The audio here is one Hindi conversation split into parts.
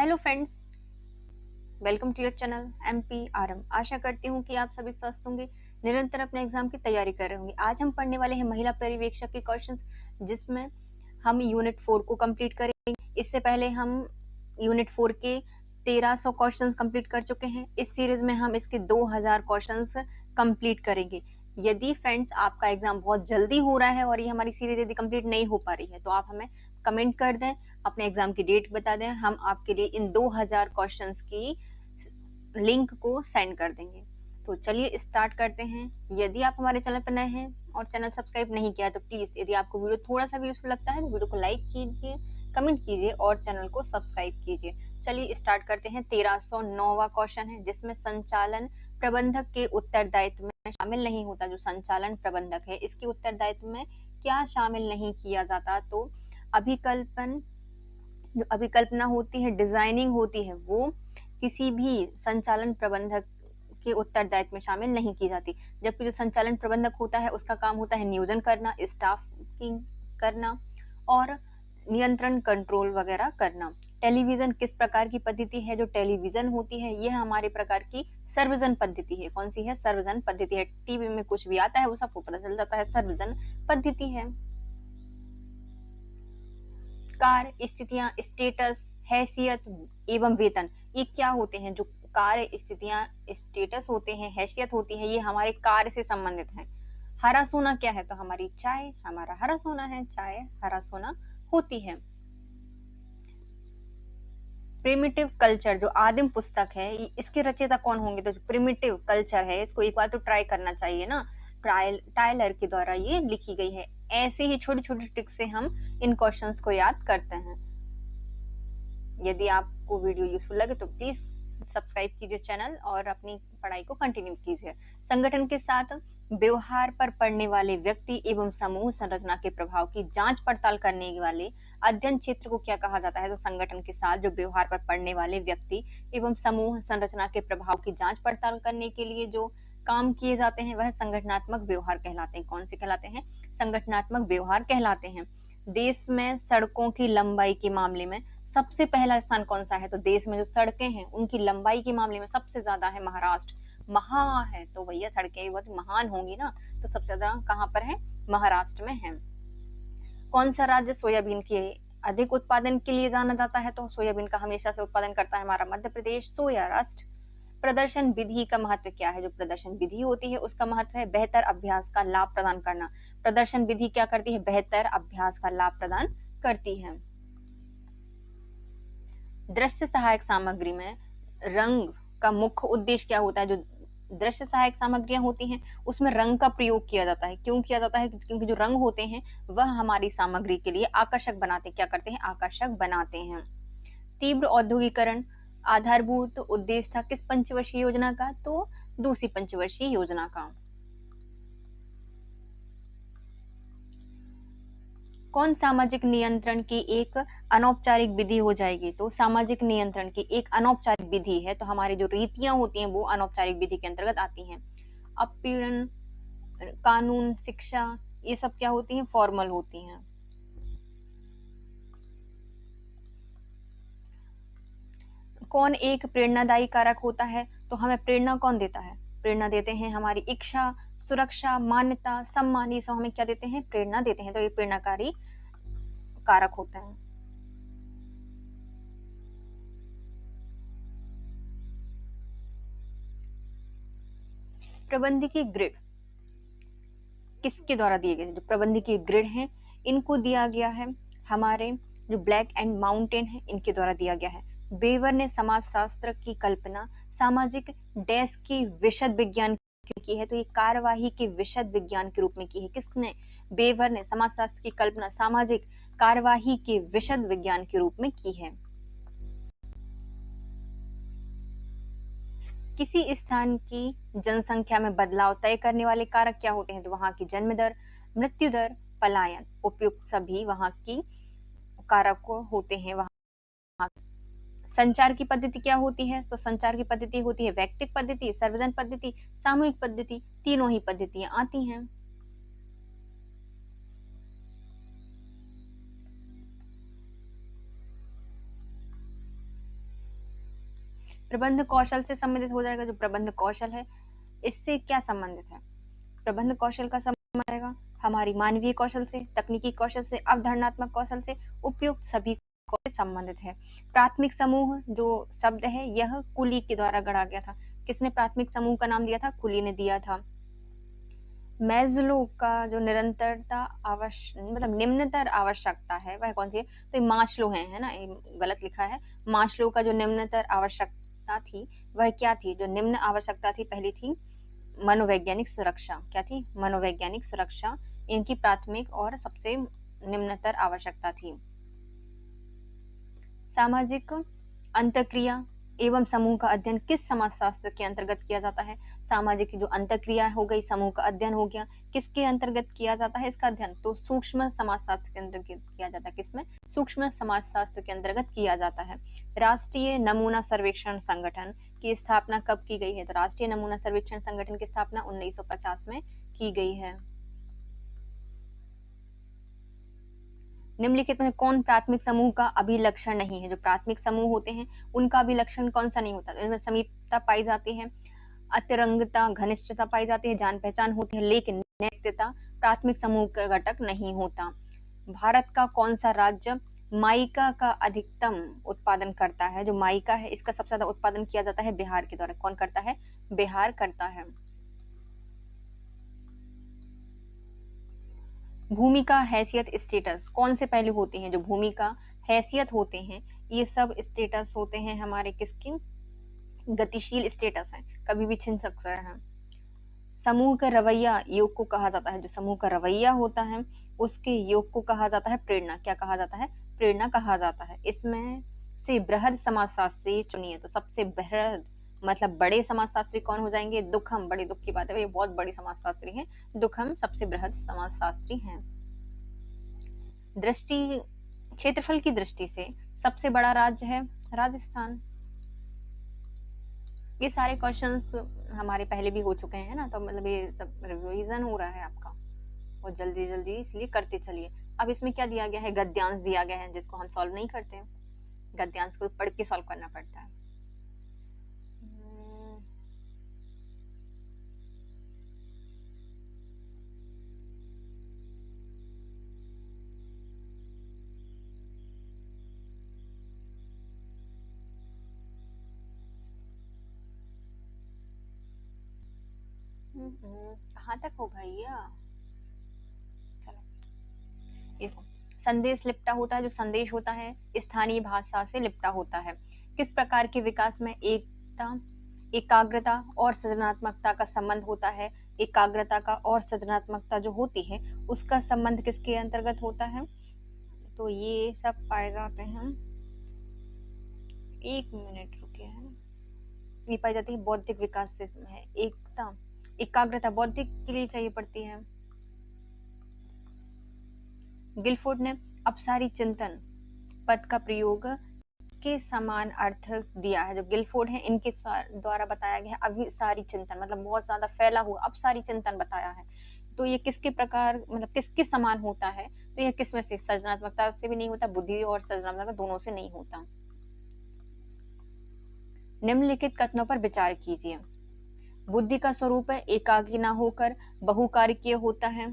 Hello friends, welcome to your channel MPRM। आशा करती हूँ कि आप सभी स्वस्थ होंगे, निरंतर अपने एग्जाम की तैयारी कर रहे होंगे। आज हम पढ़ने वाले हैं महिला पर्यवेक्षक के क्वेश्चंस, जिसमें हम यूनिट 4 को कंप्लीट करेंगे। इससे पहले हम यूनिट 4 के 1300 क्वेश्चंस कंप्लीट कर चुके हैं। इस सीरीज में हम इसके 2000 क्वेश्चंस कंप्लीट करेंगे। यदि फ्रेंड्स आपका एग्जाम बहुत जल्दी हो रहा है और ये हमारी सीरीज यदि कंप्लीट नहीं हो पा रही है तो आप हमें कमेंट कर दें, अपने एग्जाम की डेट बता दें। हम आपके लिए इन 2000 क्वेश्चंस की लिंक को सेंड कर देंगे। तो चलिए स्टार्ट करते हैं। यदि आप हमारे चैनल पर नए हैं और चैनल सब्सक्राइब नहीं किया तो प्लीज, यदि आपको वीडियो थोड़ा सा भी यूजफुल लगता है तो वीडियो को लाइक कीजिए, कमेंट कीजिए और चैनल को सब्सक्राइब कीजिए। चलिए स्टार्ट करते हैं। 1309वां क्वेश्चन है, जिसमें संचालन प्रबंधक के उत्तरदायित्व में शामिल नहीं होता। जो संचालन प्रबंधक है, इसके उत्तरदायित्व में क्या शामिल नहीं किया जाता? तो अभिकल्पन, जो अभिकल्पना होती है, डिजाइनिंग होती है, वो किसी भी संचालन प्रबंधक के उत्तरदायित्व में शामिल नहीं की जाती। जबकि जो संचालन प्रबंधक होता है उसका काम होता है नियोजन करना, स्टाफिंग करना और नियंत्रण कंट्रोल वगैरह करना। टेलीविजन किस प्रकार की पद्धति है? जो टेलीविजन होती है यह हमारे प्रकार की सर्वजन पद्धति है। कौन सी है? सर्वजन पद्धति है। टीवी में कुछ भी आता है वो सबको पता चल जाता है, सर्वजन पद्धति है। कार्य, स्थितियां, स्टेटस, हैसियत एवं वेतन, ये क्या होते हैं? जो कार्य, स्थितियां, स्टेटस होते हैं, हैसियत होती है, ये हमारे कार्य से संबंधित हैं। हरा सोना क्या है? तो हमारी चाय हमारा हरा सोना है, चाय हरा सोना होती है। प्रिमिटिव कल्चर, जो आदिम पुस्तक है, इसके रचयिता कौन होंगे? तो जो प्रिमिटिव कल्चर है, इसको एक बार तो ट्राई करना चाहिए ना। टाइलर के द्वारा ये लिखी गई है। ऐसे ही छोटी छोटी ट्रिक से हम इन क्वेश्चंस को याद करते हैं। यदि आपको वीडियो यूजफुल लगे तो प्लीज सब्सक्राइब कीजिए चैनल और अपनी पढ़ाई को कंटिन्यू कीजिए। संगठन के साथ व्यवहार पर पड़ने वाले व्यक्ति एवं समूह संरचना के प्रभाव की जांच पड़ताल करने वाले अध्ययन क्षेत्र को क्या कहा जाता है? तो संगठन के साथ जो व्यवहार पर पड़ने वाले व्यक्ति एवं समूह संरचना के प्रभाव की जांच पड़ताल करने के लिए जो काम किए जाते हैं वह संगठनात्मक व्यवहार कहलाते हैं। कौन से कहलाते हैं? संगठनात्मक व्यवहार कहलाते हैं। देश में सड़कों की लंबाई के मामले में सबसे पहला स्थान कौन सा है? तो देश में जो सड़कें हैं उनकी लंबाई के मामले में सबसे ज्यादा है महाराष्ट्र। महा है तो भैया सड़कें बहुत महान होंगी ना, तो सबसे ज्यादा कहाँ पर है? महाराष्ट्र में है। कौन सा राज्य सोयाबीन के अधिक उत्पादन के लिए जाना जाता है? तो सोयाबीन का हमेशा से उत्पादन करता है हमारा मध्य प्रदेश, सोया राष्ट्र। प्रदर्शन विधि का महत्व क्या है? जो प्रदर्शन विधि होती है उसका महत्व है बेहतर अभ्यास का लाभ प्रदान करना। प्रदर्शन विधि क्या करती है? बेहतर अभ्यास का लाभ प्रदान करती है। दृश्य सहायक सामग्री में रंग का मुख्य उद्देश्य क्या होता है? जो दृश्य सहायक सामग्रियां होती हैं उसमें रंग का प्रयोग किया जाता है। क्यों किया जाता है? क्योंकि जो रंग होते हैं वह हमारी सामग्री के लिए आकर्षक बनाते हैं। क्या करते हैं? आकर्षक बनाते हैं। तीव्र औद्योगिकरण आधारभूत उद्देश्य था किस पंचवर्षीय योजना का? तो दूसरी पंचवर्षीय योजना का। कौन सामाजिक नियंत्रण की एक अनौपचारिक विधि हो जाएगी? तो सामाजिक नियंत्रण की एक अनौपचारिक विधि है, तो हमारी जो रीतियां होती हैं वो अनौपचारिक विधि के अंतर्गत आती हैं। अपीड़न, कानून, शिक्षा, ये सब क्या होती हैं? फॉर्मल होती हैं। कौन एक प्रेरणादायी कारक होता है? तो हमें प्रेरणा कौन देता है? प्रेरणा देते हैं हमारी इच्छा, सुरक्षा, मान्यता, सम्मान, ये सब हमें क्या देते हैं? प्रेरणा देते हैं। तो ये प्रेरणाकारी कारक होते हैं। प्रबंधकीय ग्रिड किसके द्वारा दिए गए? जो प्रबंधकीय ग्रिड हैं इनको दिया गया है हमारे जो ब्लैक एंड माउंटेन है इनके द्वारा दिया गया है। बेवर ने समाजशास्त्र की कल्पना सामाजिक डैश की विशद विज्ञान की है? तो ये कार्यवाही के विशद विज्ञान के रूप में की है। किसने? बेवर ने समाजशास्त्र की कल्पना सामाजिक कार्यवाही के विशद विज्ञान के रूप में की है। किसी स्थान की जनसंख्या में बदलाव तय करने वाले कारक क्या होते हैं? तो वहां की जन्म दर, मृत्यु दर, पलायन, उपयुक्त सभी वहां की कारक होते हैं। वहां संचार की पद्धति क्या होती है? तो संचार की पद्धति होती है वैयक्तिक पद्धति, सर्वजन पद्धति, सामूहिक पद्धति। तीनों ही पद्धतियां आती हैं। प्रबंध कौशल से संबंधित हो जाएगा। जो प्रबंध कौशल है इससे क्या संबंधित है? प्रबंध कौशल का संबंध आएगा हमारी मानवीय कौशल से, तकनीकी कौशल से, अवधारणात्मक कौशल से, उपयुक्त सभी से संबंधित है। प्राथमिक समूह जो शब्द है यह कुली के द्वारा गढ़ा गया था। किसने प्राथमिक समूह का नाम दिया था? कुली ने दिया था। मैस्लो का जो निरंतरता मतलब निम्नतर आवश्यकता है वह कौन सी है? तो ये मास्लो है ना, ये गलत लिखा है। मास्लो का जो निम्नतर आवश्यकता थी वह क्या थी? जो निम्न आवश्यकता थी पहली थी मनोवैज्ञानिक सुरक्षा। क्या थी? मनोवैज्ञानिक सुरक्षा इनकी प्राथमिक और सबसे निम्नतर आवश्यकता थी। सामाजिक अंतःक्रिया एवं समूह का अध्ययन किस समाजशास्त्र के अंतर्गत किया जाता है? सामाजिक जो अंतःक्रिया हो गई, समूह का अध्ययन हो गया, किसके अंतर्गत किया जाता है इसका अध्ययन? तो सूक्ष्म समाजशास्त्र के अंतर्गत किया जाता है। किसमें? सूक्ष्म समाजशास्त्र के अंतर्गत किया जाता है। राष्ट्रीय नमूना सर्वेक्षण संगठन की स्थापना कब की गई है? तो राष्ट्रीय नमूना सर्वेक्षण संगठन की स्थापना 1950 में की गई है। निम्नलिखित में कौन प्राथमिक समूह का अभिलक्षण नहीं है? जो प्राथमिक समूह होते हैं उनका अभिलक्षण कौन सा नहीं होता? इनमें समीपता पाई जाती है, अतिरंगता, घनिष्ठता पाई जाती है, जान पहचान होती है, लेकिन नैतिकता प्राथमिक समूह का घटक नहीं होता। भारत का कौन सा राज्य माइका का अधिकतम उत्पादन करता है? जो माइका है इसका सबसे ज्यादा उत्पादन किया जाता है बिहार के द्वारा। कौन करता है? बिहार करता है। भूमिका, हैसियत, स्टेटस कौन से पहलू होते हैं? जो भूमिका, हैसियत होते हैं ये सब स्टेटस होते हैं हमारे किसके? गतिशील स्टेटस है, कभी भी छिन सकता है। समूह का रवैया योग को कहा जाता है। जो समूह का रवैया होता है उसके योग को कहा जाता है प्रेरणा। क्या कहा जाता है? प्रेरणा कहा जाता है। इसमें से बृहद समाजशास्त्री चुनिए। तो सबसे बृहद मतलब बड़े समाजशास्त्री कौन हो जाएंगे? दुखम। बड़े दुख की बात है, ये बहुत बड़े समाजशास्त्री हैं। दुखम सबसे बृहद समाजशास्त्री हैं। दृष्टि क्षेत्रफल की दृष्टि से सबसे बड़ा राज्य है राजस्थान। ये सारे क्वेश्चंस हमारे पहले भी हो चुके हैं ना, तो मतलब ये सब रिवीजन हो रहा है आपका और जल्दी जल्दी इसलिए करते चलिए। अब इसमें क्या दिया गया है? गद्यांश दिया गया है जिसको हम सॉल्व नहीं करते हैं। गद्यांश को पढ़ के सॉल्व करना पड़ता है। कहाँ तक हो भैया? चलो देखो, संदेश लिपटा होता है। जो संदेश होता है स्थानीय भाषा से लिपटा होता है। किस प्रकार के विकास में एकता, एकाग्रता और सृजनात्मकता का संबंध होता है? एकाग्रता का और सृजनात्मकता जो होती है उसका संबंध किसके अंतर्गत होता है? तो ये सब पाए जाते हैं, एक मिनट रुके हैं, ये पाई जाती है बौद्धिक विकास से है। एकता, एकाग्रता बौद्धिक के लिए चाहिए पड़ती है। गिलफोर्ड ने अपसारी चिंतन पद का प्रयोग के समान अर्थ दिया है। जो गिलफोर्ड है इनके द्वारा बताया गया है अभिसारी चिंतन, मतलब बहुत ज्यादा फैला हुआ अपसारी चिंतन बताया है। तो ये किसके प्रकार मतलब किसके समान होता है? तो ये किसमें से? सृजनात्मकता से भी नहीं होता, बुद्धि और सृजनात्मकता दोनों से नहीं होता। निम्नलिखित कथनों पर विचार कीजिए। बुद्धि का स्वरूप है एकाकी ना होकर बहुकार्यकीय होता है।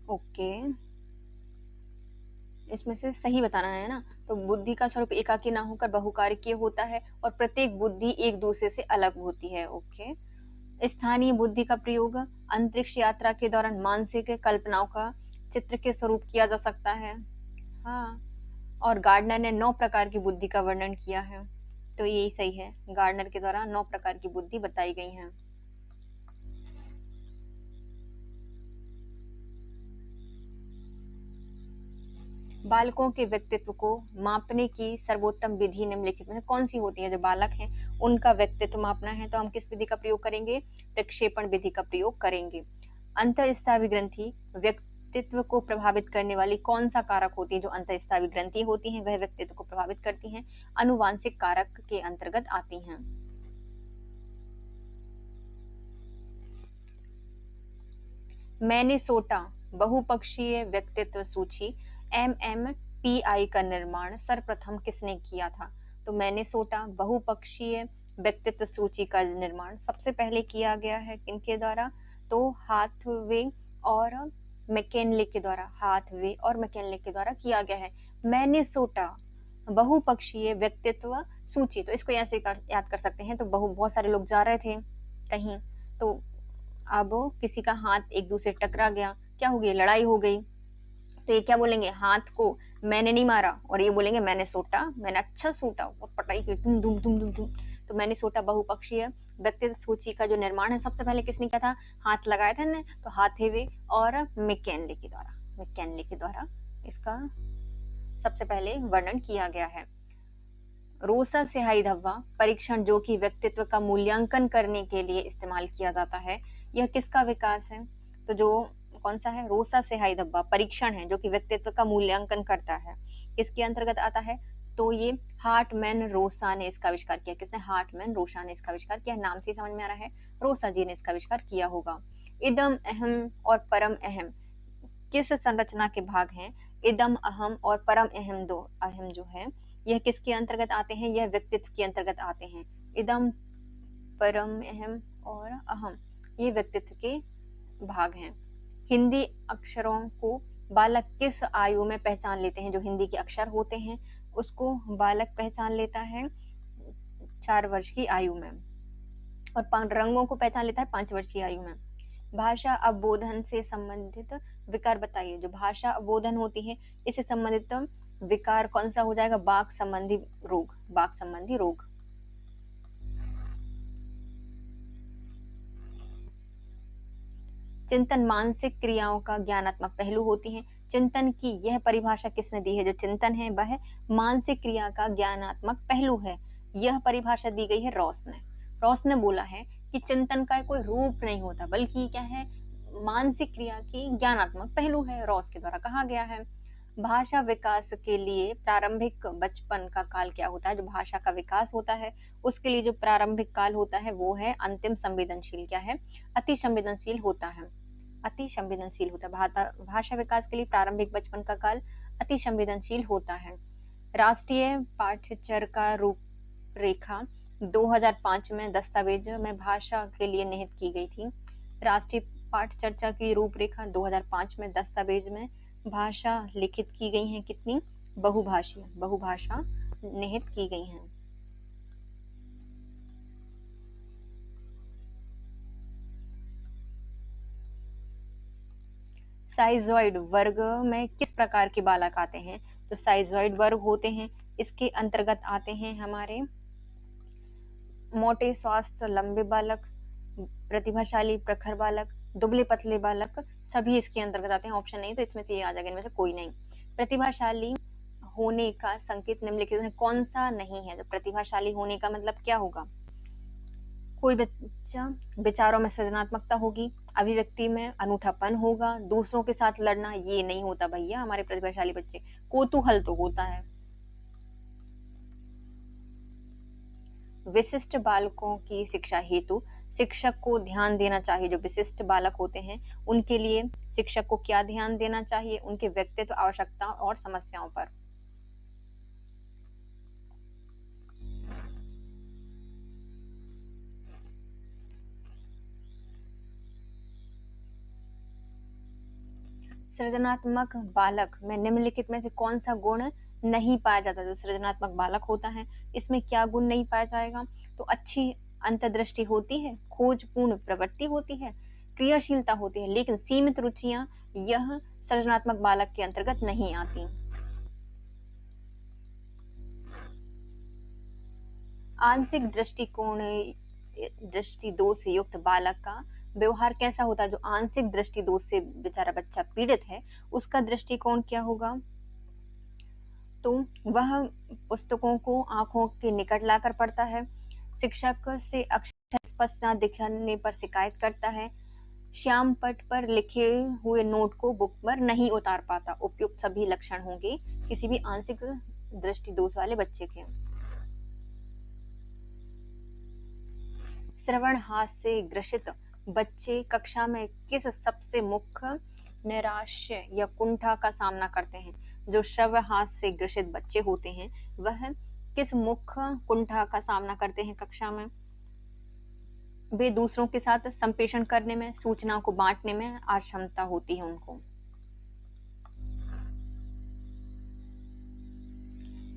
ओके, इसमें से सही बताना है ना। तो बुद्धि का स्वरूप एकाकी ना होकर बहुकार्यकीय होता है और प्रत्येक बुद्धि एक दूसरे से अलग होती है। ओके, स्थानीय बुद्धि का प्रयोग अंतरिक्ष यात्रा के दौरान मानसिक कल्पनाओं का चित्र के स्वरूप किया जा सकता है। हाँ, और गार्डनर ने 9 प्रकार की बुद्धि का वर्णन किया है। तो यही सही है, गार्डनर के द्वारा 9 प्रकार की बुद्धि बताई गई हैं। बालकों के व्यक्तित्व को मापने की सर्वोत्तम विधि निम्नलिखित में कौन सी होती है? जो बालक हैं उनका व्यक्तित्व मापना है तो हम किस विधि का प्रयोग करेंगे? प्रक्षेपण विधि का प्रयोग करेंगे। अंतःस्रावी ग्रंथि व्यक्तित्व को प्रभावित करने वाली कौन सा कारक होती है? जो अंतःस्रावी ग्रंथि होती हैं वह व्यक्तित्व को प्रभावित करती हैं, अनुवांशिक कारक के अंतर्गत आती हैं। मैनेसोटा बहुपक्षीय व्यक्तित्व सूची MMPI का निर्माण सर्वप्रथम किसने किया था? तो मिनेसोटा बहुपक्षीय व्यक्तित्व सूची का निर्माण सबसे पहले किया गया है किनके द्वारा? तो हाथवे और मैकेनले के द्वारा, हाथवे और मैकेनले के द्वारा किया गया है। मिनेसोटा बहुपक्षीय व्यक्तित्व सूची, तो इसको ऐसे याद कर सकते हैं। तो बहुत सारे लोग जा रहे थे कहीं, तो अब किसी का हाथ एक दूसरे टकरा गया, क्या हो गई? लड़ाई हो गई। तो ये क्या बोलेंगे? हाथ को मैंने नहीं मारा, और ये बोलेंगे मैंने सोटा, मैंने अच्छा सूटा, और पटाई की तुम दुम दुम दुम दुम। तो मैंने सोटा बहुपक्षीय व्यक्तित्व सूची का जो निर्माण है सबसे पहले किसने किया था? हाथ लगाए थे ने, तो हाथेवे और मैकेनले के द्वारा, मैकेनले के द्वारा इसका सबसे पहले वर्णन किया गया है। रोसा स्याही धब्बा परीक्षण, जो कि व्यक्तित्व का मूल्यांकन करने के लिए इस्तेमाल किया जाता है, यह किसका विकास है? तो जो कौन सा है? रोसा स्याही धब्बा परीक्षण है जो कि व्यक्तित्व का मूल्यांकन करता है, किसके अंतर्गत आता है? तो ये हार्टमैन रोसा ने इसका आविष्कार किया। किसने? हार्टमैन रोसा ने इसका आविष्कार किया। नाम से समझ में आ रहा है, रोसा जी ने इसका आविष्कार किया होगा। इदम अहम और परम अहम किस संरचना के भाग हैं? इदम अहम और परम अहम, दो अहम जो है यह किसके अंतर्गत आते हैं? यह व्यक्तित्व के अंतर्गत आते हैं। इदम, परम अहम और अहम, ये व्यक्तित्व के भाग हैं। हिंदी अक्षरों को बालक किस आयु में पहचान लेते हैं? जो हिंदी के अक्षर होते हैं उसको बालक पहचान लेता है 4 वर्ष की आयु में, और रंगों को पहचान लेता है 5 वर्ष की आयु में। भाषा अवबोधन से संबंधित विकार बताइए। जो भाषा अवबोधन होती है इससे संबंधित विकार कौन सा हो जाएगा? वाक संबंधी रोग, वाक संबंधी रोग। चिंतन मानसिक क्रियाओं का ज्ञानात्मक पहलू होती है। चिंतन की यह परिभाषा किसने दी है? जो चिंतन है वह मानसिक क्रिया का ज्ञानात्मक पहलू है। यह परिभाषा दी गई है रॉस ने। रॉस ने बोला है कि चिंतन का कोई रूप नहीं होता, बल्कि क्या है? मानसिक क्रिया की ज्ञानात्मक पहलू है, रॉस के द्वारा कहा गया है। भाषा विकास के लिए प्रारंभिक बचपन का काल क्या होता है? जो भाषा का विकास होता है उसके लिए जो प्रारंभिक काल होता है वो है अंतिम संवेदनशील, क्या है? अति संवेदनशील होता है, अति संवेदनशील होता है। भाषा विकास के लिए प्रारंभिक बचपन का काल अति संवेदनशील होता है। राष्ट्रीय पाठ्यचर्या का रूपरेखा 2005 में दस्तावेज में भाषा के लिए निहित की गई थी। राष्ट्रीय पाठ्यचर्या की रूपरेखा 2005 में दस्तावेज में भाषा लिखित की गई हैं कितनी? बहुभाषीय, बहुभाषा निहित की गई हैं। साइजॉइड वर्ग में किस प्रकार के बालक आते हैं? जो साइजॉइड वर्ग होते हैं इसके अंतर्गत आते हैं हमारे मोटे स्वास्थ्य लंबे बालक, प्रतिभाशाली प्रखर बालक, दुबले पतले बालक, सभी इसके अंतर्गत आते हैं। ऑप्शन नहीं तो इसमें से ये आ जाएगा, इनमें से कोई नहीं। प्रतिभाशाली होने का संकेत निम्नलिखित में कौन सा नहीं है? तो प्रतिभाशाली होने का मतलब क्या होगा? कोई बच्चा विचारों में सृजनात्मकता होगी, अभिव्यक्ति में अनूठापन होगा, दूसरों के साथ लड़ना ये नहीं होता भैया हमारे प्रतिभाशाली बच्चे, कौतूहल तो होता है। विशिष्ट बालकों की शिक्षा हेतु शिक्षक को ध्यान देना चाहिए। जो विशिष्ट बालक होते हैं उनके लिए शिक्षक को क्या ध्यान देना चाहिए? उनके व्यक्तित्व, आवश्यकताओं और समस्याओं पर। सृजनात्मक बालक में निम्नलिखित में से कौन सा गुण नहीं पाया जाता? जो सृजनात्मक बालक होता है इसमें क्या गुण नहीं पाया जाएगा? तो अच्छी अंतर्दृष्टि होती है, खोजपूर्ण प्रवृत्ति होती है, क्रियाशीलता होती है, लेकिन सीमित रुचियां यह सृजनात्मक बालक के अंतर्गत नहीं आती। आंशिक दृष्टि दोष से युक्त बालक का व्यवहार कैसा होता है? जो आंशिक दृष्टि दोष से बेचारा बच्चा पीड़ित है उसका दृष्टिकोण क्या होगा? तो वह पुस्तकों को आंखों के निकट लाकर पढ़ता है, शिक्षक से अक्षर स्पष्ट न दिखने पर शिकायत करता है, श्याम पट पर लिखे हुए नोट को बुक पर नहीं उतार पाता। उपयुक्त सभी लक्षण होंगे किसी भी आंशिक दृष्टि दोष वाले बच्चे के। श्रवण हास से ग्रसित बच्चे कक्षा में किस सबसे मुख्य निराश्य या कुंठा का सामना करते हैं? जो श्रवण हास से ग्रसित बच्चे होते हैं वह किस मुख्य कुंठा का सामना करते हैं कक्षा में? वे दूसरों के साथ संप्रेषण करने में, सूचनाओं को बांटने में अक्षमता होती है उनको।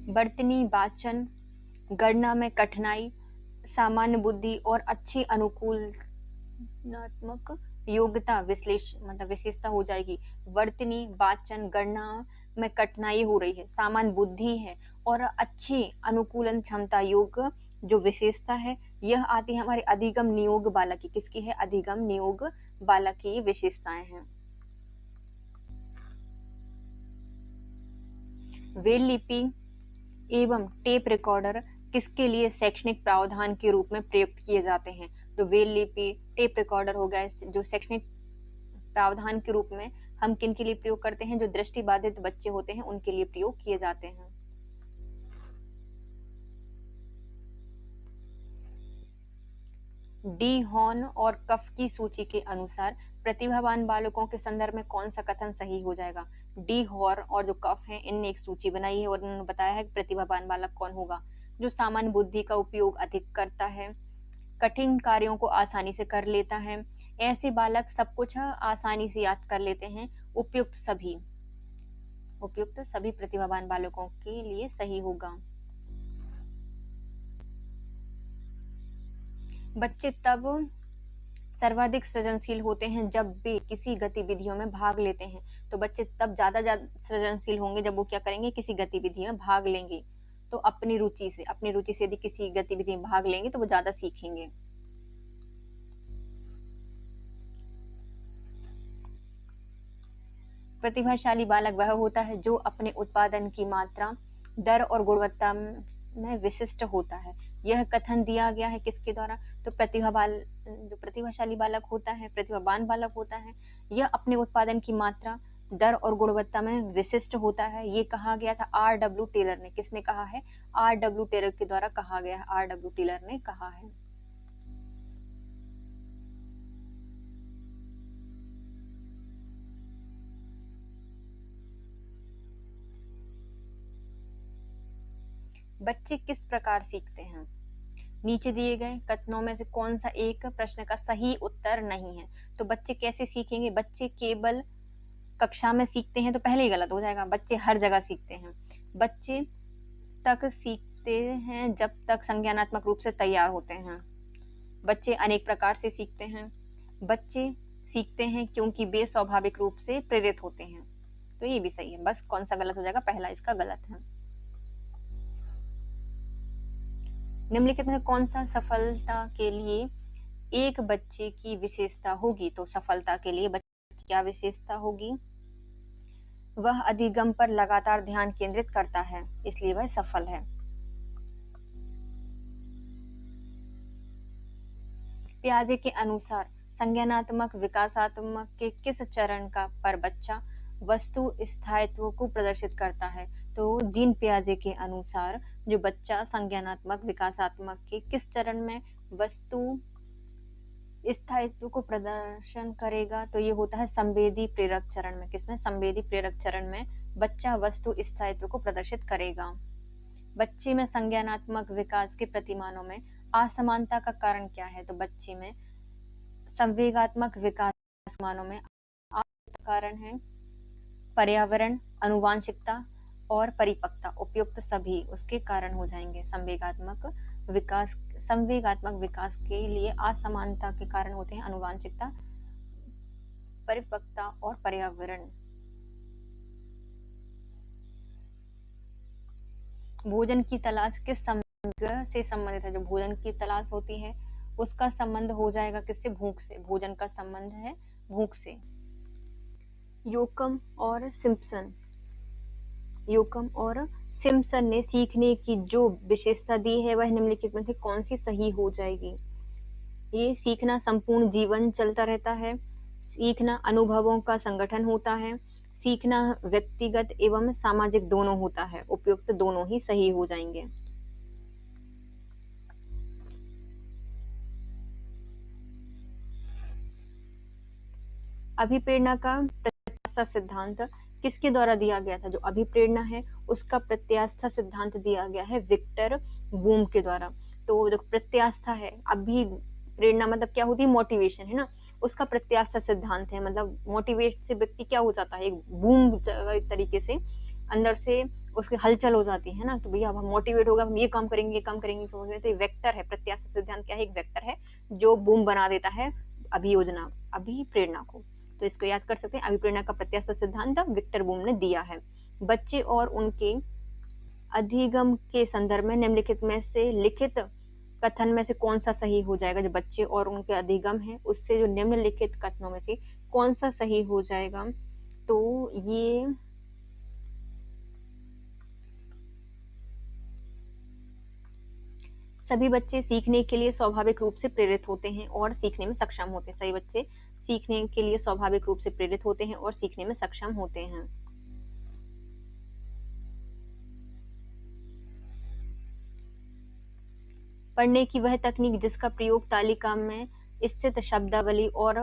वर्तनी, वाचन, गणना में कठिनाई, सामान्य बुद्धि और अच्छी अनुकूलनात्मक योग्यता विशेषता हो जाएगी। वर्तनी, वाचन, गणना में कठिनाई हो रही है, सामान्य बुद्धि है और अच्छी अनुकूलन क्षमता योग जो विशेषता है यह आती है हमारे अधिगम नियोग बालक की। किसकी है? अधिगम नियोग बालक की विशेषताएं हैं। ब्रेल लिपि एवं टेप रिकॉर्डर किसके लिए शैक्षणिक प्रावधान के रूप में प्रयुक्त किए जाते हैं? जो ब्रेल लिपि, टेप रिकॉर्डर हो गया, जो शैक्षणिक प्रावधान के रूप में हम किन के लिए प्रयोग करते हैं? जो दृष्टिबाधित बच्चे होते हैं उनके लिए प्रयोग किए जाते हैं। डी हॉर्न और कफ की सूची के अनुसार प्रतिभावान बालकों के संदर्भ में कौन सा कथन सही हो जाएगा? डी हॉर्न और जो कफ है इनने एक सूची बनाई है और उन्होंने बताया है कि प्रतिभावान बालक कौन होगा? जो सामान्य बुद्धि का उपयोग अधिक करता है, कठिन कार्यों को आसानी से कर लेता है, ऐसे बालक सब कुछ आसानी से याद कर लेते हैं। उपयुक्त सभी प्रतिभावान बालकों के लिए सही होगा। बच्चे तब सर्वाधिक सृजनशील होते हैं जब वे किसी गतिविधियों में भाग लेते हैं। तो बच्चे तब ज्यादा सृजनशील होंगे जब वो क्या करेंगे? किसी गतिविधि में भाग लेंगे। तो अपनी रुचि से यदि किसी गतिविधि में भाग लेंगे तो वो ज्यादा सीखेंगे। प्रतिभाशाली बालक वह होता है जो अपने उत्पादन की मात्रा, दर और गुणवत्ता में विशिष्ट होता है। यह कथन दिया गया है किसके द्वारा? तो जो प्रतिभाशाली बालक होता है, प्रतिभावान बालक होता है, यह अपने उत्पादन की मात्रा, दर और गुणवत्ता में विशिष्ट होता है। ये कहा गया था R.W. टेलर ने। किसने कहा है? R.W. टेलर के द्वारा कहा गया है। R.W. टेलर ने कहा है। बच्चे किस प्रकार सीखते हैं? नीचे दिए गए कथनों में से कौन सा एक प्रश्न का सही उत्तर नहीं है? तो बच्चे कैसे सीखेंगे? बच्चे केवल कक्षा में सीखते हैं तो पहले ही गलत हो जाएगा। बच्चे हर जगह सीखते हैं। बच्चे तक सीखते हैं जब तक संज्ञानात्मक रूप से तैयार होते हैं। बच्चे अनेक प्रकार से सीखते हैं। बच्चे सीखते हैं क्योंकि वे स्वाभाविक रूप से प्रेरित होते हैं। तो ये भी सही है। बस कौन सा गलत हो जाएगा? पहला इसका गलत है। निम्नलिखित में कौन सा सफलता के लिए एक बच्चे की विशेषता होगी? तो सफलता के लिए बच्चे की क्या विशेषता होगी? वह अधिगम पर लगातार ध्यान केंद्रित करता है, इसलिए वह सफल है। पियाजे के अनुसार संज्ञानात्मक विकासात्मक के किस चरण का पर बच्चा वस्तु स्थायित्व को प्रदर्शित करता है? तो जीन पियाजे के अनुसार जो बच्चा संज्ञानात्मक विकासात्मक के किस चरण में वस्तु स्थायित्व को प्रदर्शन करेगा? तो ये होता है संवेदी प्रेरक चरण में। किसमें? संवेदी प्रेरक चरण में बच्चा वस्तु स्थायित्व को प्रदर्शित करेगा। बच्चे में संज्ञानात्मक विकास के प्रतिमानों में असमानता का कारण क्या है? तो बच्चे में संवेगात्मक विकास मानों में कारण है पर्यावरण, अनुवांशिकता और परिपक्वता। उपयुक्त सभी उसके कारण हो जाएंगे। संवेगात्मक विकास के लिए असमानता के कारण होते हैं अनुवांशिकता, परिपक्वता और पर्यावरण। भोजन की तलाश किस से संबंधित है? जो भोजन की तलाश होती है उसका संबंध हो जाएगा किससे? भूख से। भोजन का संबंध है भूख से। योकम और सिम्पसन ने सीखने की जो विशेषता दी है वह निम्नलिखित में से कौन सी सही हो जाएगी? ये सीखना संपूर्ण जीवन चलता रहता है, सीखना अनुभवों का संगठन होता है, सीखना व्यक्तिगत एवं सामाजिक दोनों होता है। उपयुक्त दोनों ही सही हो जाएंगे। अभिप्रेरणा का सिद्धांत किसके द्वारा दिया गया था? जो अभिप्रेरणा है उसका प्रत्यास्था सिद्धांत दिया गया है विक्टर बूम के द्वारा। तो जो प्रत्यास्था है, अभिप्रेरणा मतलब क्या होती है? मोटिवेशन, है ना? उसका प्रत्यास्था सिद्धांत है, मतलब मोटिवेट से व्यक्ति क्या हो जाता है? एक बूम तरीके से अंदर से उसकी हलचल हो जाती है ना, तो भैया अब हम मोटिवेट होगा, हम ये काम करेंगे, ये काम करेंगे। तो ये वेक्टर है, प्रत्याशा सिद्धांत क्या है? एक वेक्टर है जो बूम बना देता है अभियोजना, अभिप्रेरणा को। तो इसको याद कर सकते हैं, अभिप्रेरणा का प्रत्याशा सिद्धांत विक्टर बूम ने दिया है। बच्चे और उनके अधिगम के संदर्भ में निम्नलिखित में से लिखित कथन में से कौन सा सही हो जाएगा? जो बच्चे और उनके अधिगम है उससे जो निम्नलिखित कथनों में से कौन सा सही हो जाएगा? तो ये सभी बच्चे सीखने के लिए स्वाभाविक रूप से प्रेरित होते हैं और सीखने में सक्षम होते हैं। सभी बच्चे सीखने के लिए स्वाभाविक रूप से प्रेरित होते हैं और सीखने में सक्षम होते हैं। पढ़ने की वह तकनीक जिसका प्रयोग तालिका में स्थित शब्दावली और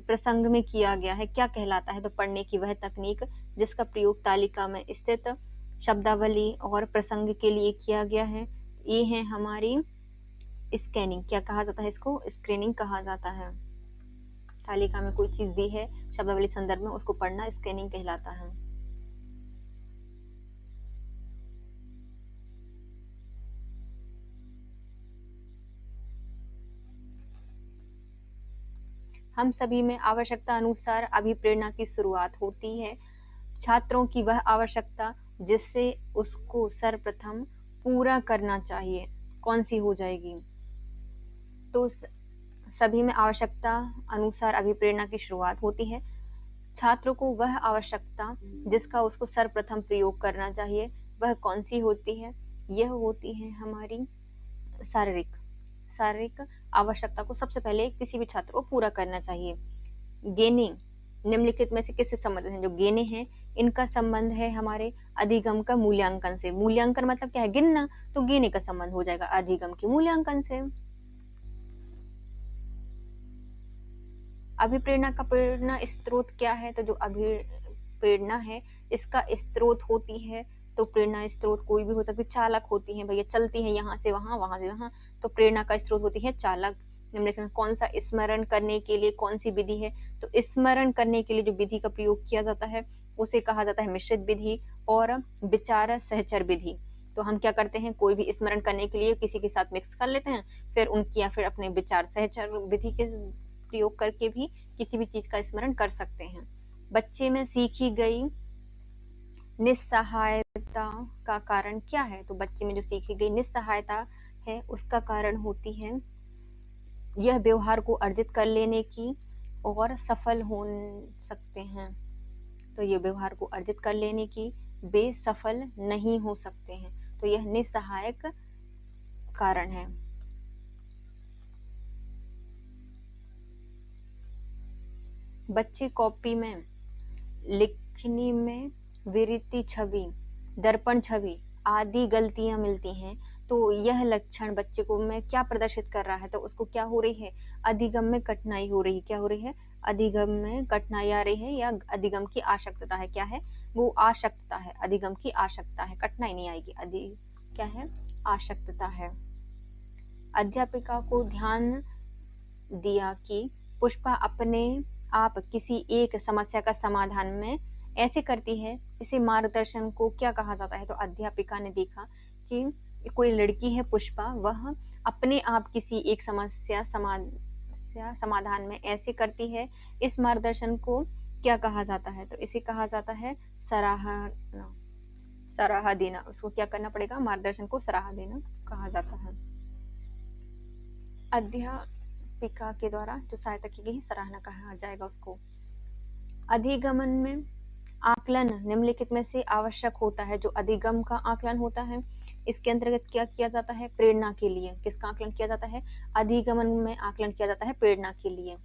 प्रसंग में किया गया है क्या कहलाता है? तो पढ़ने की वह तकनीक जिसका प्रयोग तालिका में स्थित शब्दावली और प्रसंग के लिए किया गया है, ये है हमारी स्कैनिंग। क्या कहा जाता है इसको? स्क्रीनिंग कहा जाता है। तालिका में कोई चीज दी है शब्दावली संदर्भ में, उसको पढ़ना स्कैनिंग कहलाता है। हम सभी में आवश्यकता अनुसार अभिप्रेरणा की शुरुआत होती है। छात्रों की वह आवश्यकता जिससे उसको सर्वप्रथम पूरा करना चाहिए कौन सी हो जाएगी? तो सभी में आवश्यकता अनुसार अभिप्रेरणा की शुरुआत होती है। छात्रों को वह आवश्यकता जिसका उसको सर्वप्रथम प्रयोग करना चाहिए वह कौन सी होती है? यह होती है हमारी शारीरिक शारीरिक आवश्यकता को सबसे पहले किसी भी छात्र को पूरा करना चाहिए। गेने निम्नलिखित में से किससे संबंधित है? जो गेने हैं इनका संबंध है हमारे अधिगम का मूल्यांकन से। मूल्यांकन मतलब क्या है? गिनना। तो गेने का संबंध हो जाएगा अधिगम के मूल्यांकन से। अभिप्रेरणा का प्रेरणा स्रोत क्या है? तो जो अभिप्रेरणा है इसका स्रोत होती है, तो प्रेरणा स्रोत कोई भी हो सकती है। चालक होती है भैया, चलती है यहाँ से वहां, वहां से वहां, तो प्रेरणा का स्रोत होती है चालक। निम्नलिखित में कौन सा स्मरण करने के लिए कौन सी विधि है? तो स्मरण करने के लिए जो विधि का प्रयोग किया जाता है उसे कहा जाता है मिश्रित विधि और विचार सहचर विधि। तो हम क्या करते हैं, कोई भी स्मरण करने के लिए किसी के साथ मिक्स कर लेते हैं, फिर उनकी या फिर अपने विचार सहचर विधि के प्रयोग करके भी किसी भी चीज का स्मरण कर सकते हैं। बच्चे में सीखी गई निस्सहायता का कारण क्या है? तो बच्चे में जो सीखी गई निस्सहायता है उसका कारण होती है यह व्यवहार को अर्जित कर लेने की और सफल हो सकते हैं। तो ये व्यवहार को अर्जित कर लेने की वे सफल नहीं हो सकते हैं, तो यह निस्सहायक कारण है। बच्चे कॉपी में लिखनी में विकृति छवि, दर्पण छवि आदि गलतियां मिलती हैं, तो यह लक्षण बच्चे को में क्या प्रदर्शित कर रहा है? तो उसको क्या हो रही है? अधिगम में कठिनाई हो रही है। क्या हो रही है? अधिगम में कठिनाई आ रही है या अधिगम की आशक्तता है। क्या है वो? आशक्तता है, अधिगम की आशक्तता है, कठिनाई नहीं आएगी। क्या है? आशक्तता है। अध्यापिका को ध्यान दिया कि पुष्पा अपने आप किसी एक समस्या का समाधान में ऐसे करती है, इसे मार्गदर्शन को क्या कहा जाता है? तो अध्यापिका ने देखा कि कोई लड़की है पुष्पा, वह अपने आप किसी एक समस्या समाधान में ऐसे करती है, इस मार्गदर्शन को क्या कहा जाता है? तो इसे कहा जाता है सराहना, सराहा देना। उसको क्या करना पड़ेगा? मार्गदर्शन को सराहा देना कहा जाता है। अध्यापिका के द्वारा जो सहायता की गई सराहना कहा जाएगा उसको। अधिगमन में आकलन निम्नलिखित में से आवश्यक होता है। जो अधिगम का आकलन होता है इसके अंतर्गत क्या किया जाता है? प्रेरणा के लिए। किसका आकलन किया जाता है? अधिगमन में आकलन किया जाता है प्रेरणा के लिए।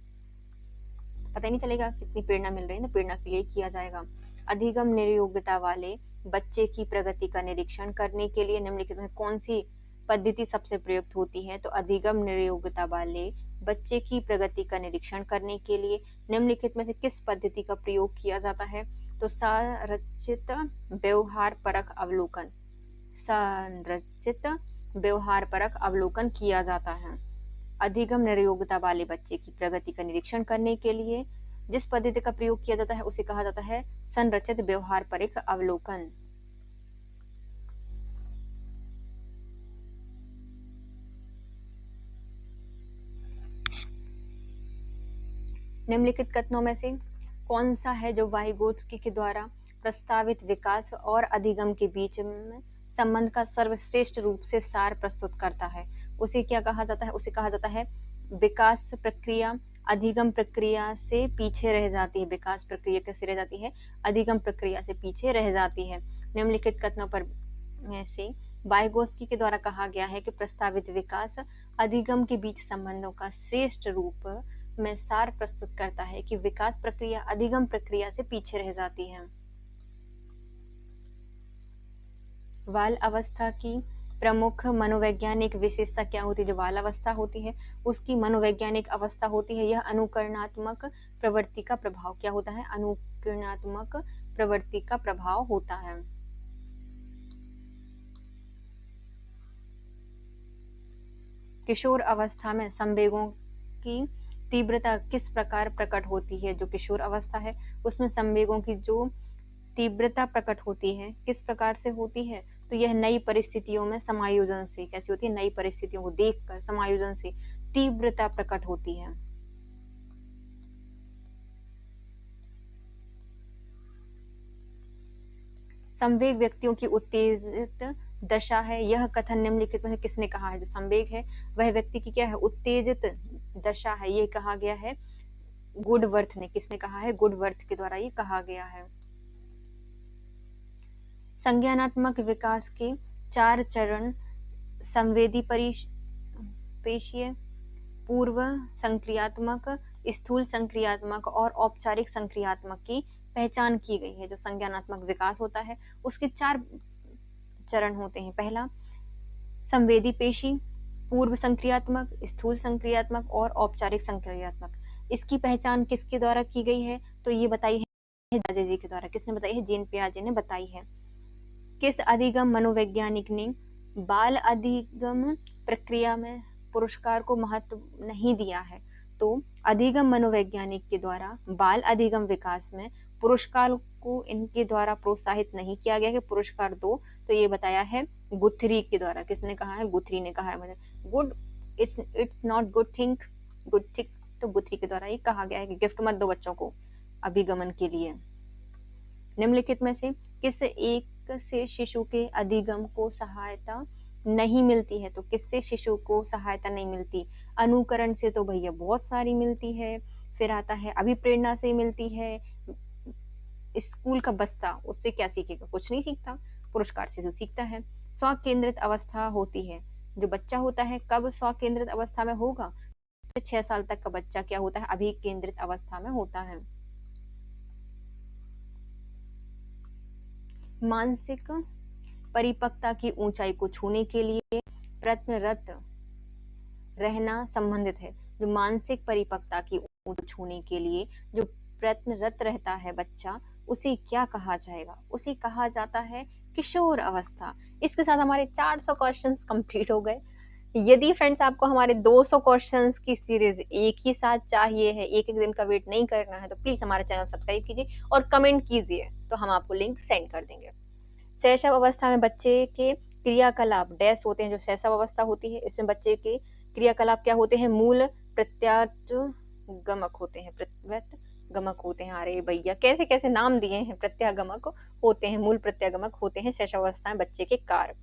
पता ही नहीं चलेगा कितनी प्रेरणा मिल रही है ना, प्रेरणा के लिए किया जाएगा। अधिगम निर्योग्यता वाले बच्चे की प्रगति का निरीक्षण करने के लिए निम्नलिखित में कौन सी पद्धति सबसे प्रयुक्त होती है? तो अधिगम निर्योग्यता वाले बच्चे की प्रगति का निरीक्षण करने के लिए निम्नलिखित में से किस पद्धति का प्रयोग किया जाता है? तो संरचित व्यवहार परक अवलोकन, संरचित व्यवहार परक अवलोकन किया जाता है। अधिगम निर्योग्यता वाले बच्चे की प्रगति का निरीक्षण करने के लिए जिस पद्धति का प्रयोग किया जाता है उसे कहा जाता है संरचित व्यवहार परक अवलोकन। निम्नलिखित कथनों में से कौन सा है जो वाइगोत्स्की के द्वारा प्रस्तावित विकास और अधिगम के बीच में संबंध का सर्वश्रेष्ठ रूप से सार प्रस्तुत करता है? उसे क्या कहा जाता है? उसे कहा जाता है विकास प्रक्रिया अधिगम प्रक्रिया से पीछे रह जाती है। विकास प्रक्रिया कैसे रह जाती है? अधिगम प्रक्रिया से पीछे रह जाती है। निम्नलिखित कथनों पर में से वाइगोत्स्की के द्वारा कहा गया है कि प्रस्तावित विकास अधिगम के बीच संबंधों का श्रेष्ठ रूप में सार प्रस्तुत करता है कि विकास प्रक्रिया अधिगम प्रक्रिया से पीछे रह जाती है। बाल अवस्था की प्रमुख मनोवैज्ञानिक विशेषता क्या होती है? जो बाल अवस्था होती है उसकी मनोवैज्ञानिक अवस्था होती है यह अनुकरणात्मक प्रवृत्ति का प्रभाव क्या होता है? अनुकरणात्मक प्रवृत्ति का प्रभाव होता है। किशोर अवस्था में संवेगों की तीव्रता किस प्रकार प्रकट होती है? जो किशोर अवस्था है उसमें संवेगों की जो तीव्रता प्रकट होती है किस प्रकार से होती है? तो यह नई परिस्थितियों में समायोजन से कैसी होती है? नई परिस्थितियों को देखकर समायोजन से तीव्रता प्रकट होती है। संवेग व्यक्तियों की उत्तेजित दशा है यह कथन निम्नलिखित में से किसने कहा है? जो संवेग है वह व्यक्ति की क्या है? उत्तेजित दशा है। ये कहा गया है गुडवर्थ ने। किसने कहा है? गुडवर्थ के द्वारा ये कहा गया है। संज्ञानात्मक विकास के 4 चरण संवेदी पेशीय, पूर्व संक्रियात्मक, स्थूल संक्रियात्मक और औपचारिक संक्रियात्मक की पहचान की गई है। जो संज्ञानात्मक विकास होता है उसके 4 चरण होते हैं। पहला संवेदी पेशी, पूर्व संक्रियात्मक, स्थूल संक्रियात्मक और औपचारिक संक्रियात्मक। इसकी पहचान किसके द्वारा की गई है? तो ये बताई है पियाजे जी के द्वारा। किसने बताई है? जीन पियाजे ने बताई है। किस अधिगम मनोवैज्ञानिक ने बाल अधिगम प्रक्रिया में पुरस्कार को महत्व नहीं दिया है? तो अधिगम मनोवैज्ञानिक के द्वारा बाल अधिगम विकास में पुरस्कार को इनके द्वारा प्रोत्साहित नहीं किया गया कि पुरस्कार दो। तो ये बताया है गुथरी के द्वारा। किसने कहा है? गुथरी ने कहा है। Good it's not good think good think. तो गुथरी के द्वारा ये कहा गया है कि गिफ्ट मत दो बच्चों को अभिगमन के लिए। निम्नलिखित में से किस एक से शिशु के अधिगम को सहायता नहीं मिलती है? तो किससे शिशु को सहायता नहीं मिलती? अनुकरण से तो भैया बहुत सारी मिलती है। फिर आता है अभिप्रेरणा से मिलती है। स्कूल का बस्ता उससे क्या सीखेगा? कुछ नहीं सीखता। पुरस्कार से तो सीखता है। स्व केंद्रित अवस्था होती है। जो बच्चा होता है कब स्व केंद्रित अवस्था में होगा? तो 6 साल तक का बच्चा क्या होता है? अभी केंद्रित अवस्था में होता है। मानसिक परिपक्वता की ऊंचाई को छूने के लिए प्रयत्नरत रहना संबंधित है। जो मानसिक परिपक्वता की ऊंचाई छूने के लिए जो प्रयत्नरत रहता है बच्चा उसे क्या कहा जाएगा? उसे कहा जाता है किशोर अवस्था। इसके साथ हमारे 400 क्वेश्चंस कंप्लीट हो गए। यदि फ्रेंड्स आपको हमारे 200 क्वेश्चंस की सीरीज एक ही साथ चाहिए है, एक एक दिन का वेट नहीं करना है, तो प्लीज हमारा चैनल सब्सक्राइब कीजिए और कमेंट कीजिए तो हम आपको लिंक सेंड कर देंगे। शैशव अवस्था में बच्चे के क्रियाकलाप डैश होते हैं। जो शैशव अवस्था होती है इसमें बच्चे के क्रियाकलाप क्या होते हैं? मूल प्रत्यागमक होते हैं। प्रत्यागमक होते हैं। अरे भैया कैसे कैसे नाम दिए हैं। प्रत्यागमक होते हैं, मूल प्रत्यागमक होते हैं शैशव अवस्था में बच्चे के कार्य।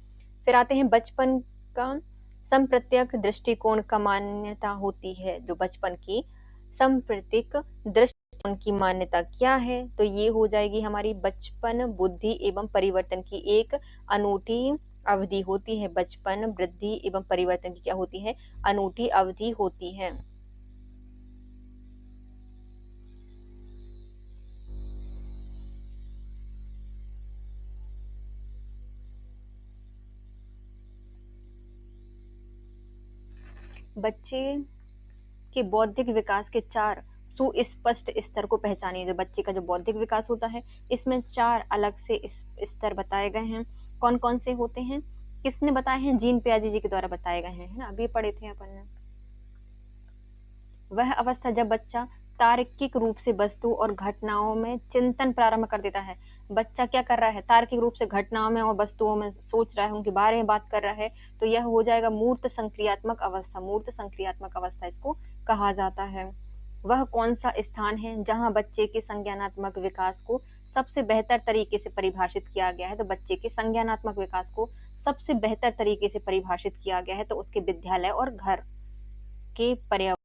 फिर आते हैं बचपन का संप्रत्यक दृष्टिकोण का मान्यता होती है। जो बचपन की संप्रत्यक दृष्टिकोण की मान्यता क्या है? तो ये हो जाएगी हमारी बचपन बुद्धि एवं परिवर्तन की एक अनूठी अवधि होती है। बचपन वृद्धि एवं परिवर्तन की क्या होती है? अनूठी अवधि होती है। बच्चे के बौद्धिक विकास के 4 सुस्पष्ट स्तर को पहचानिए। जो बच्चे का जो बौद्धिक विकास होता है, इसमें 4 अलग से स्तर बताए गए हैं। कौन कौन से होते हैं, किसने बताए हैं? जीन पियाजे जी के द्वारा बताए गए हैं, है ना, अभी पढ़े थे अपन ने। वह अवस्था जब बच्चा तार्किक रूप से वस्तु और घटनाओं में चिंतन प्रारंभ कर देता है। बच्चा क्या कर रहा है? तार्किक रूप से घटनाओं में और वस्तुओं में सोच रहा है, उनके बारे में बात कर रहा है, तो यह हो जाएगा मूर्त संक्रियात्मक अवस्था। मूर्त संक्रियात्मक अवस्था इसको कहा जाता है। वह कौन सा स्थान है जहां बच्चे के संज्ञानात्मक विकास को सबसे बेहतर तरीके से परिभाषित किया गया है? तो बच्चे के संज्ञानात्मक विकास को सबसे बेहतर तरीके से परिभाषित किया गया है, तो उसके विद्यालय और घर के पर्यावरण।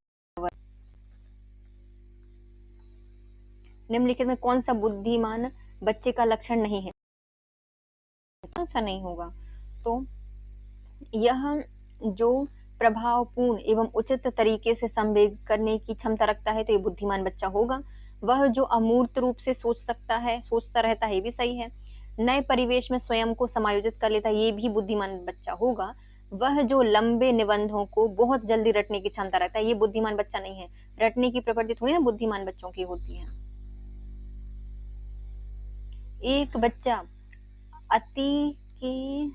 निम्नलिखित में कौन सा बुद्धिमान बच्चे का लक्षण नहीं है? कौन सा नहीं होगा? तो यह जो प्रभावपूर्ण एवं उचित तरीके से संवेग करने की क्षमता रखता है, तो ये बुद्धिमान बच्चा होगा। वह जो अमूर्त रूप से सोच सकता है, सोचता रहता है, ये भी सही है। नए परिवेश में स्वयं को समायोजित कर लेता है, ये भी बुद्धिमान बच्चा होगा। वह जो लंबे निबंधों को बहुत जल्दी रटने की क्षमता रखता है, ये बुद्धिमान बच्चा नहीं है। रटने की प्रवृत्ति थोड़ी ना बुद्धिमान बच्चों की होती है। एक बच्चा अति के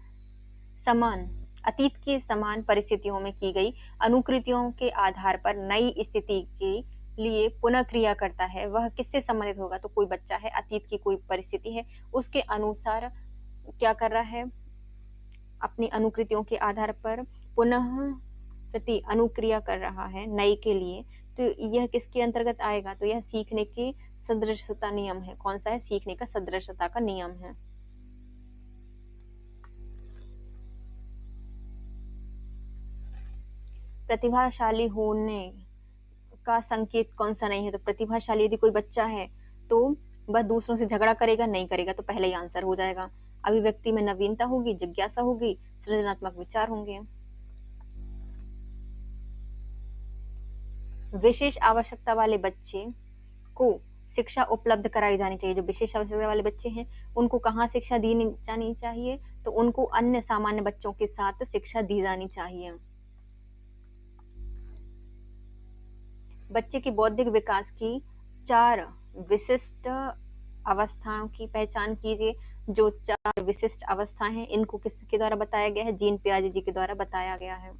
समान अतीत के समान परिस्थितियों में की गई अनुकृतियों के आधार पर नई स्थिति के लिए पुनः क्रिया करता है, वह किससे संबंधित होगा? तो कोई बच्चा है, अतीत की कोई परिस्थिति है, उसके अनुसार क्या कर रहा है? अपनी अनुकृतियों के आधार पर पुनः प्रति अनुक्रिया कर रहा है नई के लिए, तो यह किसके अंतर्गत आएगा? तो यह सीखने के सदृशता नियम है। कौन सा है? सीखने का सदृशता का नियम है। प्रतिभाशाली होने का संकेत कौन सा नहीं है? तो प्रतिभाशाली यदि कोई बच्चा है तो वह दूसरों से झगड़ा करेगा नहीं करेगा? तो पहले ही आंसर हो जाएगा। अभिव्यक्ति में नवीनता होगी, जिज्ञासा होगी, सृजनात्मक विचार होंगे। विशेष आवश्यकता वाले बच्चे को शिक्षा उपलब्ध कराई जानी चाहिए। जो विशेष आवश्यकता वाले बच्चे हैं, उनको कहाँ शिक्षा दी जानी चाहिए? तो उनको अन्य सामान्य बच्चों के साथ शिक्षा दी जानी चाहिए। बच्चे के बौद्धिक विकास की 4 विशिष्ट अवस्थाओं की पहचान कीजिए। जो 4 विशिष्ट अवस्थाएं हैं, इनको किसके द्वारा बताया गया है? जीन पियाजे जी के द्वारा बताया गया है।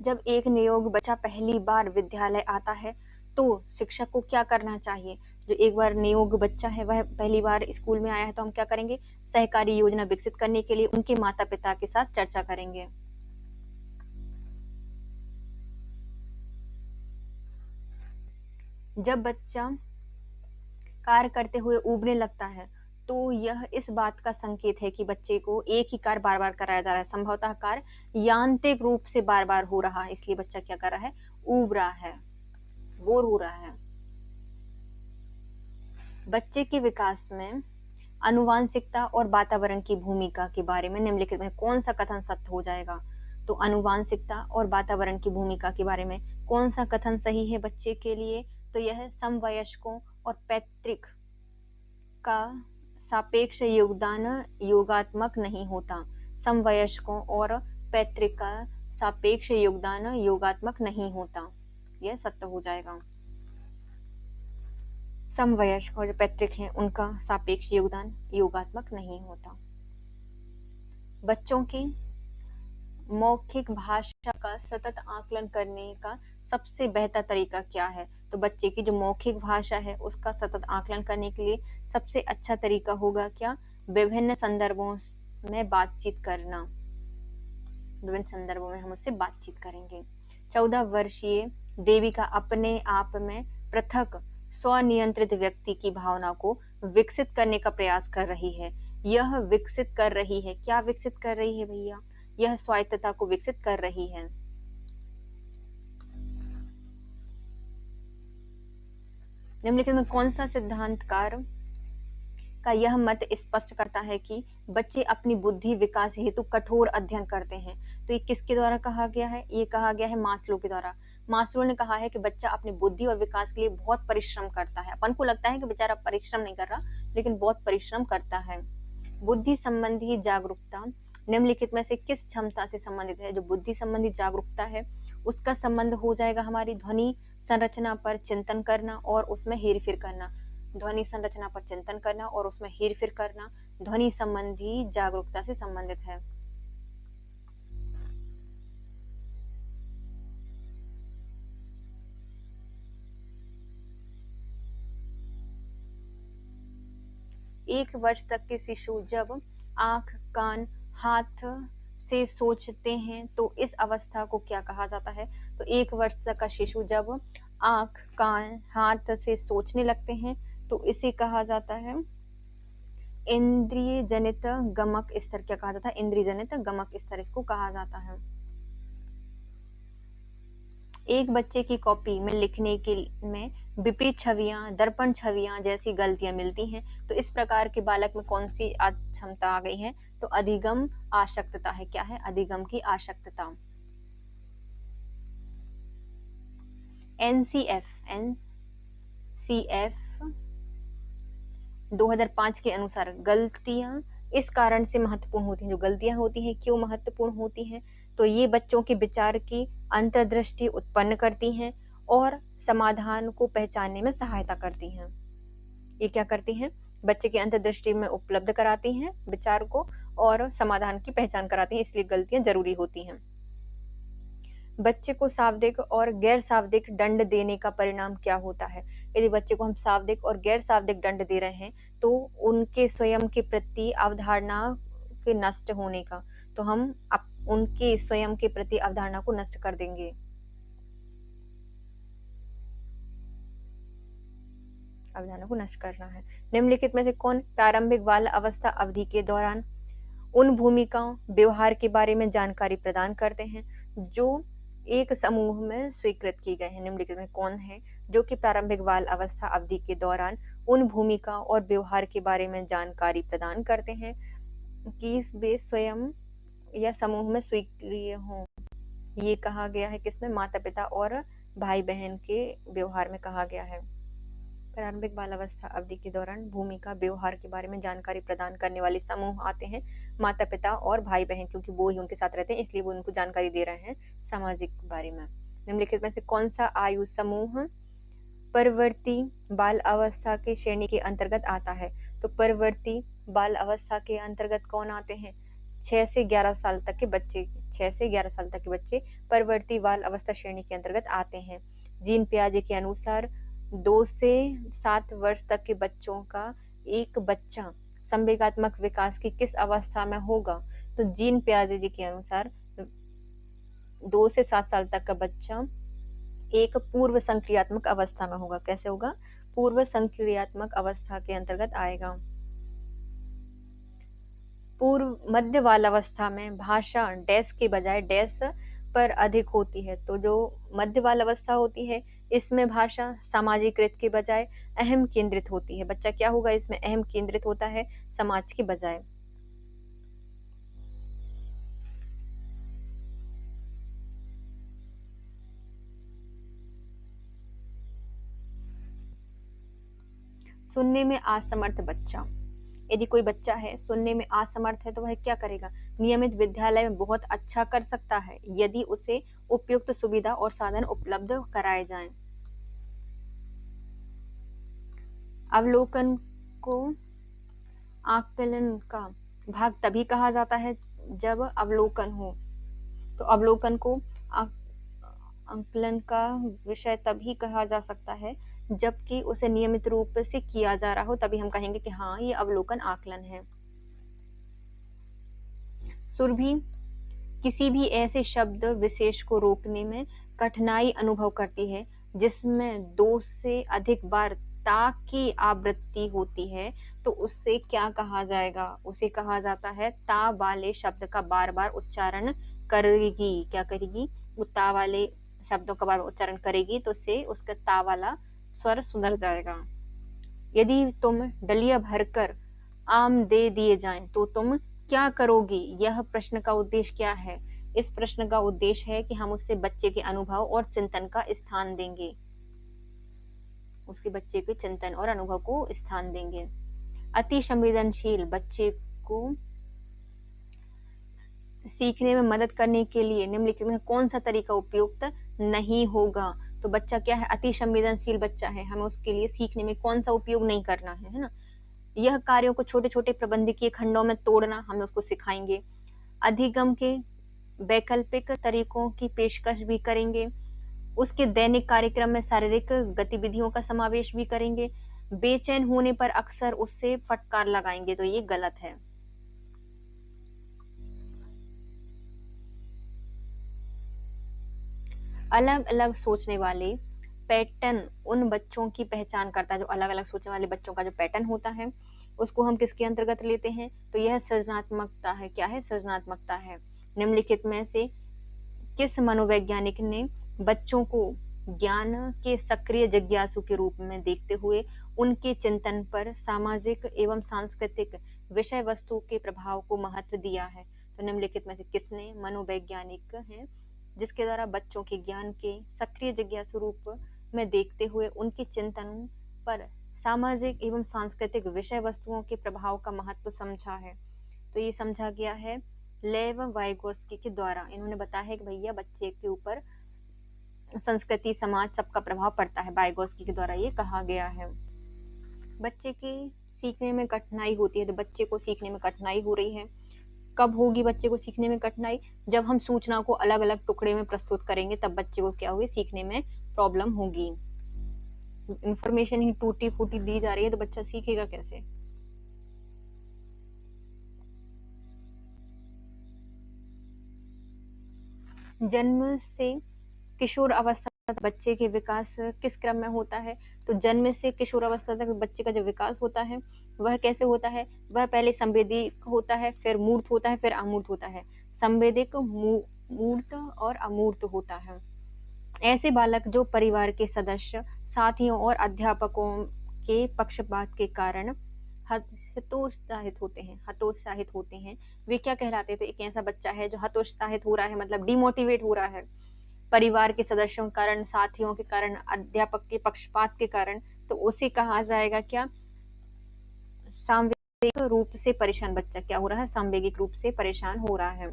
जब एक नियोग बच्चा पहली बार विद्यालय आता है, तो शिक्षक को क्या करना चाहिए? जो एक बार नियोग बच्चा है, वह पहली बार स्कूल में आया है, तो हम क्या करेंगे? सहकारी योजना विकसित करने के लिए उनके माता पिता के साथ चर्चा करेंगे। जब बच्चा कार्य करते हुए ऊबने लगता है, तो यह इस बात का संकेत है कि बच्चे को एक ही कार्य बार बार कराया जा रहा है। संभवतः कार्य यांत्रिक रूप से बार बार हो रहा है, इसलिए बच्चा क्या कर रहा है? ऊब रहा है, बोर हो रहा है। बच्चे के विकास में आनुवांशिकता और वातावरण की भूमिका के बारे में निम्नलिखित में कौन सा कथन सत्य हो जाएगा? तो आनुवांशिकता और वातावरण की भूमिका के बारे में कौन सा कथन सही है बच्चे के लिए? तो यह समवयस्कों और पैतृक का सापेक्ष योगदान योगात्मक नहीं होता। समवयस्कों और पैतृक का सापेक्ष योगदान योगात्मक नहीं होता, यह सत्य हो जाएगा। समवयस्क और जो पैतृक हैं, उनका सापेक्ष योगदान योगात्मक नहीं होता। बच्चों की मौखिक भाषा का सतत आकलन करने का सबसे बेहतर तरीका क्या है? तो बच्चे की जो मौखिक भाषा है, उसका सतत आकलन करने के लिए सबसे अच्छा तरीका होगा क्या? विभिन्न संदर्भों में बातचीत करना। विभिन्न संदर्भों में हम उससे बातचीत करेंगे। 14 वर्षीय देविका अपने आप में पृथक स्वनियंत्रित व्यक्ति की भावना को विकसित करने का प्रयास कर रही है। यह विकसित कर रही है, क्या विकसित कर रही है भैया? यह स्वायत्तता को विकसित कर रही है। निम्नलिखित में कौन सा सिद्धांतकार का यह मत स्पष्ट करता है कि बच्चे अपनी बुद्धि विकास हेतु कठोर अध्ययन करते हैं? तो ये किसके द्वारा कहा गया है? ये कहा गया है मास्लो के द्वारा। मास्लो ने कहा है कि बच्चा अपनी बुद्धि और विकास के लिए बहुत परिश्रम करता है। अपन को लगता है कि बेचारा परिश्रम नहीं कर रहा, लेकिन बहुत परिश्रम करता है। बुद्धि संबंधी जागरूकता निम्नलिखित में से किस क्षमता से संबंधित है? जो बुद्धि संबंधी जागरूकता है उसका संबंध हो जाएगा हमारी ध्वनि संरचना पर चिंतन करना और उसमें हेरफेर करना। ध्वनि संरचना पर चिंतन करना और उसमें हेरफेर करना ध्वनि संबंधी जागरूकता से संबंधित है। एक वर्ष तक के शिशु जब आंख, कान, हाथ से सोचते हैं तो इस अवस्था को क्या कहा जाता है? तो एक वर्ष तक का शिशु जब आंख, कान, हाथ से सोचने लगते हैं तो इसे कहा जाता है इंद्रिय जनित गमक स्तर। क्या कहा जाता है? इंद्रिय जनित गमक स्तर इसको कहा जाता है। एक बच्चे की कॉपी में लिखने के में विपरीत छवियां, दर्पण छवियां जैसी गलतियां मिलती हैं तो इस प्रकार के बालक में कौन सी क्षमता आ गई है? तो अधिगम आशक्तता है। क्या है? अधिगम की आशक्तता। एनसीएफ 2005 के अनुसार गलतियां इस कारण से महत्वपूर्ण होती हैं। जो गलतियां होती हैं क्यों महत्वपूर्ण होती हैं? तो ये बच्चों के विचार की अंतर्दृष्टि उत्पन्न करती हैं और समाधान को पहचानने में सहायता करती हैं। ये क्या करती हैं? बच्चे की अंतर्दृष्टि में उपलब्ध कराती हैं विचार को और समाधान की पहचान कराती हैं, इसलिए गलतियां जरूरी होती हैं। बच्चे को शाब्दिक और गैर शाब्दिक दंड देने का परिणाम क्या होता है? यदि बच्चे को हम शाब्दिक और गैर शाब्दिक दंड दे रहे हैं तो उनके स्वयं के प्रति अवधारणा के नष्ट होने का, तो हम उनके स्वयं के प्रति अवधारणा को नष्ट कर देंगे। अवधारणा को नष्ट करना है। निम्नलिखित में से कौन प्रारंभिक बाल अवस्था अवधि के दौरान उन भूमिकाओं, व्यवहार के बारे में जानकारी प्रदान करते हैं जो एक समूह में स्वीकृत की गए हैं? निम्नलिखित में कौन है जो कि प्रारंभिक बाल अवस्था अवधि के दौरान उन भूमिका और व्यवहार के बारे में जानकारी प्रदान करते हैं कि वे स्वयं या समूह में स्वीक्रिय हों? ये कहा गया है किसमें? माता पिता और भाई बहन के व्यवहार में कहा गया है। प्रारंभिक बालावस्था अवधि के दौरान भूमिका, व्यवहार के बारे में जानकारी प्रदान करने वाले समूह आते हैं माता पिता और भाई बहन, क्योंकि वो ही उनके साथ रहते हैं इसलिए वो उनको जानकारी दे रहे हैं सामाजिक बारे में। निम्नलिखित में से कौन सा आयु समूह परवर्ती बाल अवस्था के श्रेणी के अंतर्गत आता है? तो परवर्ती बाल अवस्था के अंतर्गत कौन आते हैं? 6 से 11 साल तक के बच्चे। 6 से 11 साल तक के बच्चे परवर्ती बाल अवस्था श्रेणी के अंतर्गत आते हैं। जीन पियाजे के अनुसार 2 से 7 वर्ष तक के बच्चों का एक बच्चा संवेगात्मक विकास की किस अवस्था में होगा? तो जीन पियाजे जी के अनुसार 2 से 7 साल तक का बच्चा एक पूर्व संक्रियात्मक अवस्था में होगा। कैसे होगा? पूर्व संक्रियात्मक अवस्था के अंतर्गत आएगा। पूर्व मध्य बाल अवस्था में भाषा डैश के बजाय डैश पर अधिक होती है। तो जो मध्य बाल अवस्था होती है इसमें भाषा सामाजिकृत के बजाय अहम केंद्रित होती है। बच्चा क्या होगा? इसमें अहम केंद्रित होता है समाज के बजाय। सुनने में असमर्थ बच्चा। यदि कोई बच्चा है सुनने में असमर्थ है तो वह क्या करेगा? नियमित विद्यालय में बहुत अच्छा कर सकता है यदि उसे उपयुक्त सुविधा और साधन उपलब्ध कराए जाएं। अवलोकन को आकलन का भाग तभी कहा जाता है जब अवलोकन हो। तो अवलोकन को आकलन का विषय तभी कहा जा सकता है जबकि उसे नियमित रूप से किया जा रहा हो, तभी हम कहेंगे कि हाँ ये अवलोकन आकलन है। सुरभि किसी भी ऐसे शब्द विशेष को रोकने में कठिनाई अनुभव करती है जिसमें 2 से अधिक बार ता की आवृत्ति होती है तो उससे क्या कहा जाएगा? उसे कहा जाता है ता वाले शब्द का बार बार उच्चारण करेगी। क्या करेगी? वो ता वाले शब्दों का बार उच्चारण करेगी तो उससे उसका ता वाला स्वर सुधर जाएगा। यदि तुम डलिया भरकर आम दे दिए जाएं तो तुम क्या करोगी? यह प्रश्न का उद्देश्य क्या है? इस प्रश्न का उद्देश्य है कि हम उससे बच्चे के अनुभव और चिंतन का स्थान देंगे। उसके बच्चे के चिंतन और अनुभव को स्थान देंगे। अति संवेदनशील बच्चे को सीखने में मदद करने के लिए निम्नलिखित में कौन सा तरीका उपयुक्त नहीं होगा? तो बच्चा क्या है, अति संवेदनशील बच्चा है, हमें उसके लिए सीखने में कौन सा उपयोग नहीं करना है ना? यह कार्यों को छोटे छोटे प्रबंधकीय खंडों में तोड़ना हमें उसको सिखाएंगे। अधिगम के वैकल्पिक तरीकों की पेशकश भी करेंगे। उसके दैनिक कार्यक्रम में शारीरिक गतिविधियों का समावेश भी करेंगे। बेचैन होने पर अक्सर उससे फटकार लगाएंगे, तो ये गलत है। अलग अलग सोचने वाले पैटर्न उन बच्चों की पहचान करता है। जो अलग अलग सोचने वाले बच्चों का जो पैटर्न होता है उसको हम किसके अंतर्गत लेते हैं? तो यह सृजनात्मकता है। क्या है? सृजनात्मकता है। निम्नलिखित में से किस मनोवैज्ञानिक ने बच्चों को ज्ञान के सक्रिय जिज्ञासु के रूप में देखते हुए उनके चिंतन पर सामाजिक एवं सांस्कृतिक विषय वस्तु के प्रभाव को महत्व दिया है? तो निम्नलिखित में से किसने मनोवैज्ञानिक हैं जिसके द्वारा बच्चों के ज्ञान के सक्रिय जिज्ञासु रूप में देखते हुए उनके चिंतन पर सामाजिक एवं सांस्कृतिक विषय वस्तुओं के प्रभाव का महत्व समझा है? तो ये समझा गया है लेव वाइगोस्की के द्वारा। इन्होंने बताया है कि भैया बच्चे के ऊपर संस्कृति समाज सबका प्रभाव पड़ता है। वाइगोस्की के द्वारा ये कहा गया है। बच्चे की सीखने में कठिनाई होती है। तो बच्चे को सीखने में कठिनाई हो रही है, कब होगी बच्चे को सीखने में कठिनाई? जब हम सूचना को अलग अलग टुकड़े में प्रस्तुत करेंगे तब बच्चे को क्या होगी? सीखने में प्रॉब्लम होगी। इंफॉर्मेशन ही टूटी फूटी दी जा रही है तो बच्चा सीखेगा कैसे? जन्म से किशोर अवस्था तक बच्चे के विकास किस क्रम में होता है? तो जन्म से किशोर अवस्था तक बच्चे का जो विकास होता है वह कैसे होता है? वह पहले संवेदिक होता है, फिर मूर्त होता है, फिर अमूर्त होता है। संवेदिक, मूर्त और अमूर्त होता है। ऐसे बालक जो परिवार के सदस्य, साथियों और अध्यापकों के पक्षपात के कारण हतोत्साहित होते हैं, वे क्या कहलाते हैं? तो एक ऐसा बच्चा है जो हतोत्साहित हो रहा है, मतलब डिमोटिवेट हो रहा है परिवार के सदस्यों के कारण, साथियों के कारण, अध्यापक के पक्षपात के कारण, तो उसे कहा जाएगा क्या? सामवेगिक रूप से परेशान बच्चा क्या हो रहा है? सामवेगिक रूप से परेशान हो रहा है।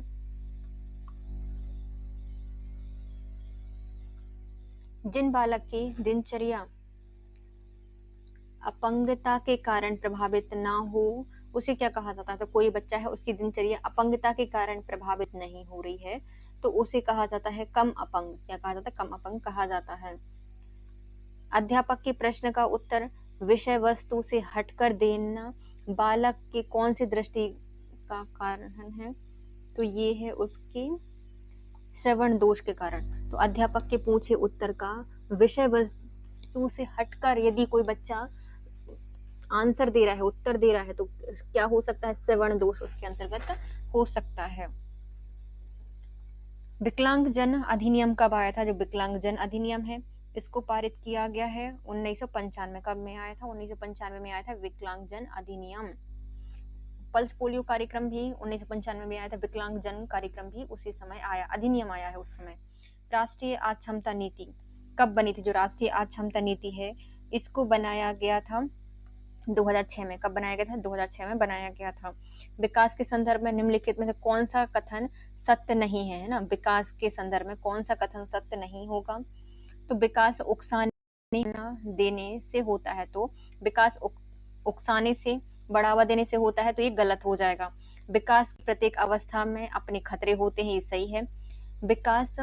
जिन बालक की दिनचर्या अपंगता के कारण प्रभावित ना हो उसे क्या कहा जाता है? तो कोई बच्चा है उसकी दिनचर्या अपंगता के कारण प्रभावित नहीं हो रही है तो उसे कहा जाता है कम अपंग। क्या कहा जाता है? कम अपंग कहा जाता है। अध्यापक के प्रश्न का उत्तर विषय वस्तु से हटकर देना बालक के कौन सी दृष्टि का कारण है? तो ये है उसके श्रवण दोष के कारण। तो अध्यापक के पूछे उत्तर का विषय वस्तु से हटकर यदि कोई बच्चा आंसर दे रहा है, उत्तर दे रहा है, तो क्या हो सकता है? श्रवण दोष उसके अंतर्गत हो सकता है। विकलांगजन अधिनियम कब आया था? जो विकलांगजन अधिनियम है इसको पारित किया गया है 1995। कब में आया था? 1995 में आया था विकलांगजन अधिनियम। पल्स पोलियो कार्यक्रम भी 1995 में आया था। विकलांगजन कार्यक्रम भी उसी समय आया, अधिनियम आया है उस समय। राष्ट्रीय अक्षमता नीति कब बनी थी? जो राष्ट्रीय अक्षमता नीति है इसको बनाया गया था 2006 में। कब बनाया गया था? 2006 में बनाया गया था। विकास के संदर्भ में निम्नलिखित में से कौन सा कथन सत्य नहीं है ना? विकास के संदर्भ में कौन सा कथन सत्य नहीं होगा? तो विकास उकसाने देने से होता है, तो विकास उकसाने से, बढ़ावा देने से होता है, तो ये गलत हो जाएगा। विकास की प्रत्येक अवस्था में अपने खतरे होते हैं, ये सही है। विकास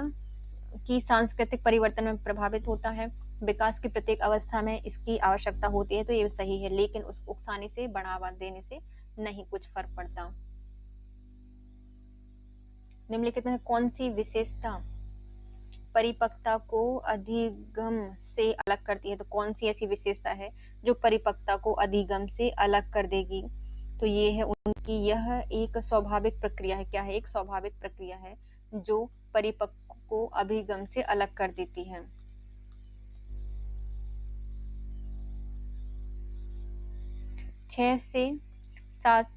की सांस्कृतिक परिवर्तन में प्रभावित होता है। विकास की प्रत्येक अवस्था में इसकी आवश्यकता होती है, तो ये सही है। लेकिन उस उकसाने से, बढ़ावा देने से नहीं कुछ फर्क पड़ता। निम्नलिखित में कौन सी विशेषता परिपक्वता को अधिगम से अलग करती है? तो कौन सी ऐसी विशेषता है जो परिपक्वता को अधिगम से अलग कर देगी? तो ये है उनकी, यह एक स्वाभाविक प्रक्रिया है। क्या है? एक स्वाभाविक प्रक्रिया है जो परिपक्व को अभिगम से अलग कर देती है। 6 से 7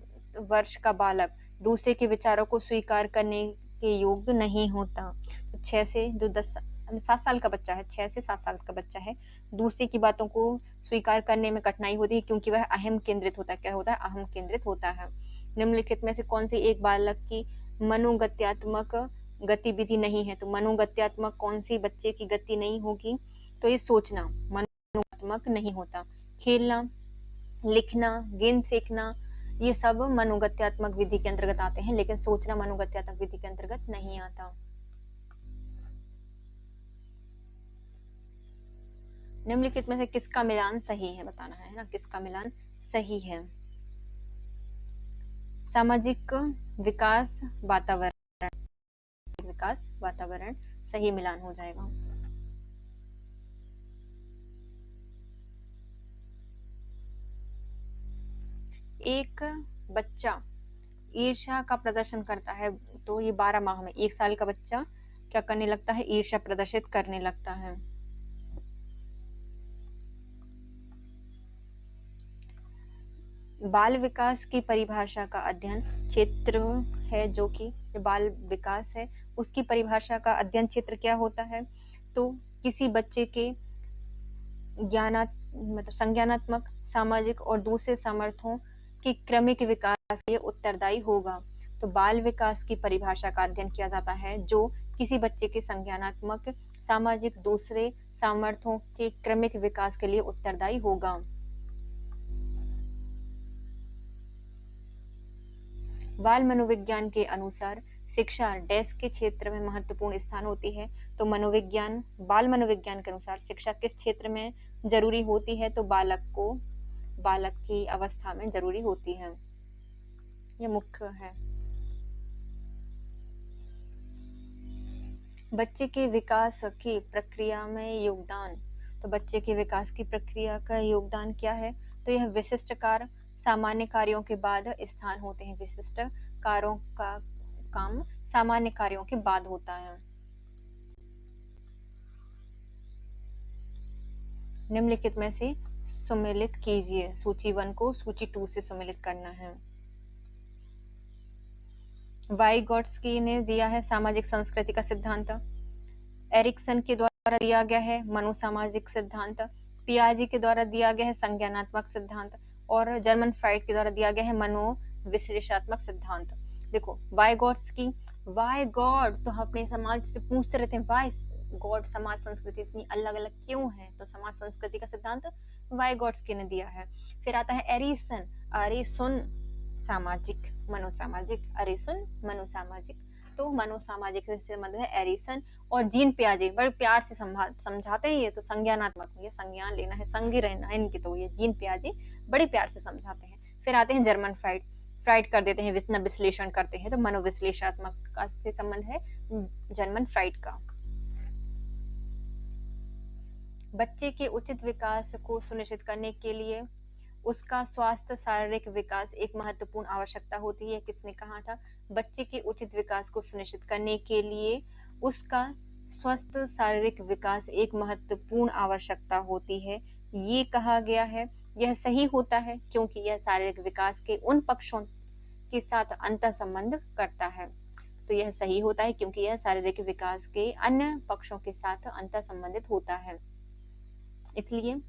वर्ष का बालक दूसरे के विचारों को स्वीकार करने के योग्य नहीं होता। तो 6 से जो 7 साल का बच्चा है, 6 से 7 साल का बच्चा है, दूसरे की बातों को स्वीकार करने में कठिनाई होती है क्योंकि वह अहम केंद्रित होता है। क्या होता है? अहम केंद्रित होता है। निम्नलिखित में से कौन सी एक बालक की मनोगत्यात्मक गतिविधि नहीं है? तो मनोगत्यात्मक कौन सी बच्चे की गति नहीं होगी? तो ये सोचना मनोगत्यात्मक नहीं होता। खेलना, लिखना, गेंद फेंकना, ये सब मनोगत्यात्मक विधि के अंतर्गत आते हैं, लेकिन सोचना मनोगत्यात्मक विधि के अंतर्गत नहीं आता। निम्नलिखित में से किसका मिलान सही है? बताना है ना, किसका मिलान सही है? सामाजिक विकास वातावरण, विकास वातावरण सही मिलान हो जाएगा। एक बच्चा ईर्ष्या का प्रदर्शन करता है, तो ये 12 माह में 1 साल का बच्चा क्या करने लगता है? ईर्ष्या प्रदर्शित करने लगता है। बाल विकास की परिभाषा का अध्ययन क्षेत्र है, जो कि बाल विकास है उसकी परिभाषा का अध्ययन क्षेत्र क्या होता है? तो किसी बच्चे के मतलब संज्ञानात्मक, सामाजिक और दूसरे सामर्थ्यों के क्रमिक विकास के लिए उत्तरदायी होगा। तो बाल विकास की परिभाषा का अध्ययन किया जाता है जो किसी बच्चे के संज्ञानात्मक, सामाजिक, दूसरे सामर्थ्यों के क्रमिक विकास के लिए उत्तरदायी होगा। बाल मनोविज्ञान के अनुसार शिक्षा डैश के क्षेत्र में महत्वपूर्ण स्थान होती है। तो मनोविज्ञान, बाल मनोविज्ञान के अनुसार शिक्षा किस क्षेत्र में जरूरी होती है? तो बालक की अवस्था में जरूरी होती है, ये मुख्य है। बच्चे के विकास की प्रक्रिया में योगदान, तो बच्चे के विकास की प्रक्रिया का योगदान क्या है? तो यह विशिष्ट कार्य सामान्य कार्यों के बाद स्थान होते हैं। विशिष्ट कार्यों का काम सामान्य कार्यों के बाद होता है। निम्नलिखित में से सम्मिलित कीजिए। सूची 1 को सूची 2 से सम्मिलित करना है। वाइगोट्स्की ने दिया है सामाजिक संस्कृति का सिद्धांत, एरिक्सन के द्वारा दिया गया है मनोसामाजिक सिद्धांत, पियाजी के द्वारा दिया गया है संज्ञानात्मक सिद्धांत, और जर्मन फ्राइड के द्वारा दिया गया है मनोविश्लेषणात्मक सिद्धांत। देखो वाइगोट्स्की, वाई गॉड, तो हम अपने समाज से पूछते रहते हैं वाई गॉड, समाज संस्कृति इतनी अलग अलग क्यों है? तो समाज संस्कृति का सिद्धांत वाइगोट्स्की ने दिया है। फिर आता है एरिसन, अरिसुन सामाजिक मनोसामाजिक, अरिसुन मनोसामाजिक, तो मनोसामाजिक से संबंधित है एरिसन। और जीन पियाजे बड़े प्यार से समझाते हैं, ये तो संज्ञानात्मक, ये संज्ञान लेना है, संगी रहना है इनकी, तो ये जीन पियाजे बड़े प्यार से समझाते हैं। फिर आते हैं जर्मन फ्राइड, फ्राइड कर देते हैं विश्लेषण करते हैं, तो मनोविश्लेषणात्मक का से संबंध है जर्मन फ्राइड का। बच्चे के उचित विकास को सुनिश्चित करने के लिए उसका स्वास्थ्य शारीरिक विकास एक महत्वपूर्ण आवश्यकता होती है। किसने कहा था? बच्चे के उचित विकास को सुनिश्चित करने के लिए उसका स्वस्थ शारीरिक विकास एक महत्वपूर्ण आवश्यकता होती है, ये कहा गया है। यह सही होता है क्योंकि यह शारीरिक विकास के उन पक्षों के साथ अंतर संबंध करता है। तो यह सही होता है क्योंकि यह शारीरिक विकास के अन्य पक्षों के साथ अंतर संबंधित होता है। इसलिए